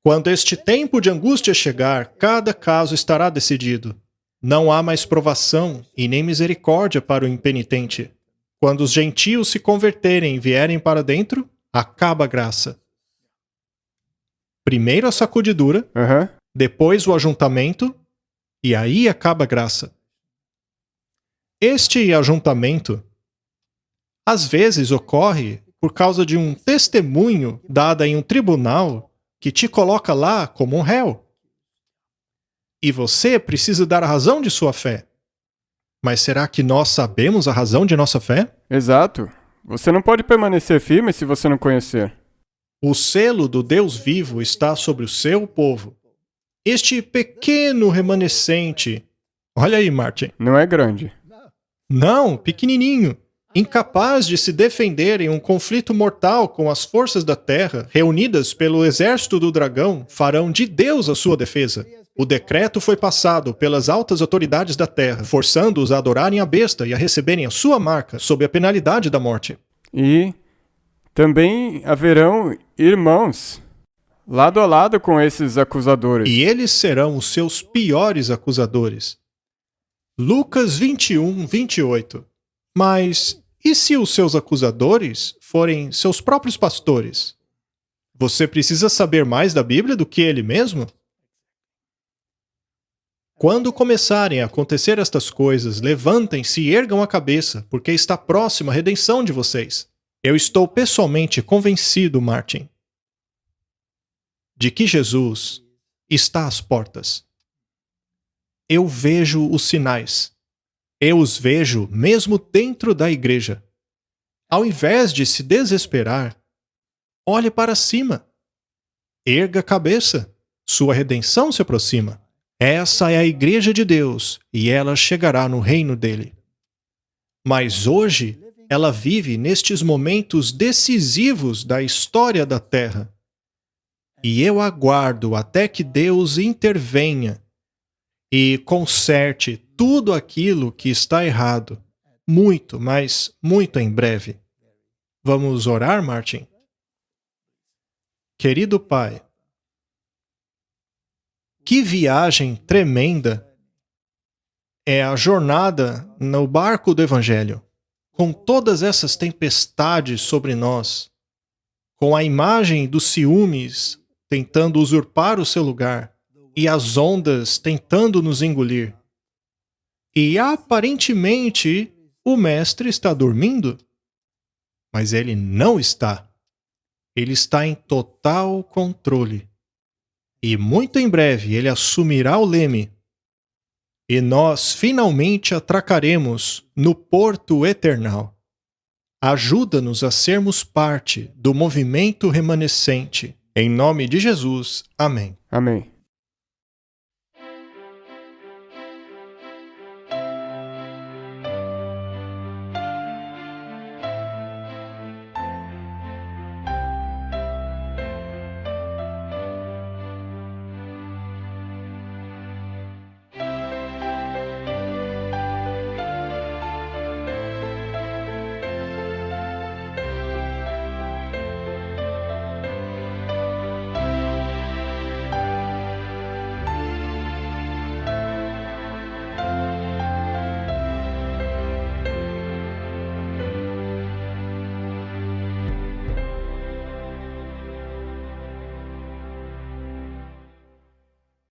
Quando este tempo de angústia chegar, cada caso estará decidido. Não há mais provação e nem misericórdia para o impenitente. Quando os gentios se converterem e vierem para dentro, acaba a graça. Primeiro a sacudidura, depois o ajuntamento, e aí acaba a graça. Este ajuntamento, às vezes, ocorre por causa de um testemunho dado em um tribunal que te coloca lá como um réu. E você precisa dar a razão de sua fé. Mas será que nós sabemos a razão de nossa fé? Exato. Você não pode permanecer firme se você não conhecer. O selo do Deus vivo está sobre o seu povo. Este pequeno remanescente... Olha aí, Martin. Não é grande. Não, pequenininho. Incapaz de se defender em um conflito mortal com as forças da terra, reunidas pelo exército do dragão, farão de Deus a sua defesa. O decreto foi passado pelas altas autoridades da terra, forçando-os a adorarem a besta e a receberem a sua marca, sob a penalidade da morte. E também haverão irmãos, lado a lado com esses acusadores. E eles serão os seus piores acusadores. Lucas 21, 28. Mas e se os seus acusadores forem seus próprios pastores? Você precisa saber mais da Bíblia do que ele mesmo? Quando começarem a acontecer estas coisas, levantem-se e ergam a cabeça, porque está próxima a redenção de vocês. Eu estou pessoalmente convencido, Martin, de que Jesus está às portas. Eu vejo os sinais. Eu os vejo mesmo dentro da igreja. Ao invés de se desesperar, olhe para cima. Erga a cabeça. Sua redenção se aproxima. Essa é a igreja de Deus e ela chegará no reino dele. Mas hoje, ela vive nestes momentos decisivos da história da Terra. E eu aguardo até que Deus intervenha e conserte tudo aquilo que está errado, muito, mas muito em breve. Vamos orar, Martin? Querido Pai, que viagem tremenda é a jornada no barco do Evangelho, com todas essas tempestades sobre nós, com a imagem dos ciúmes tentando usurpar o seu lugar e as ondas tentando nos engolir. E aparentemente o mestre está dormindo, mas ele não está. Ele está em total controle. E muito em breve ele assumirá o leme. E nós finalmente atracaremos no porto eternal. Ajuda-nos a sermos parte do movimento remanescente. Em nome de Jesus. Amém. Amém.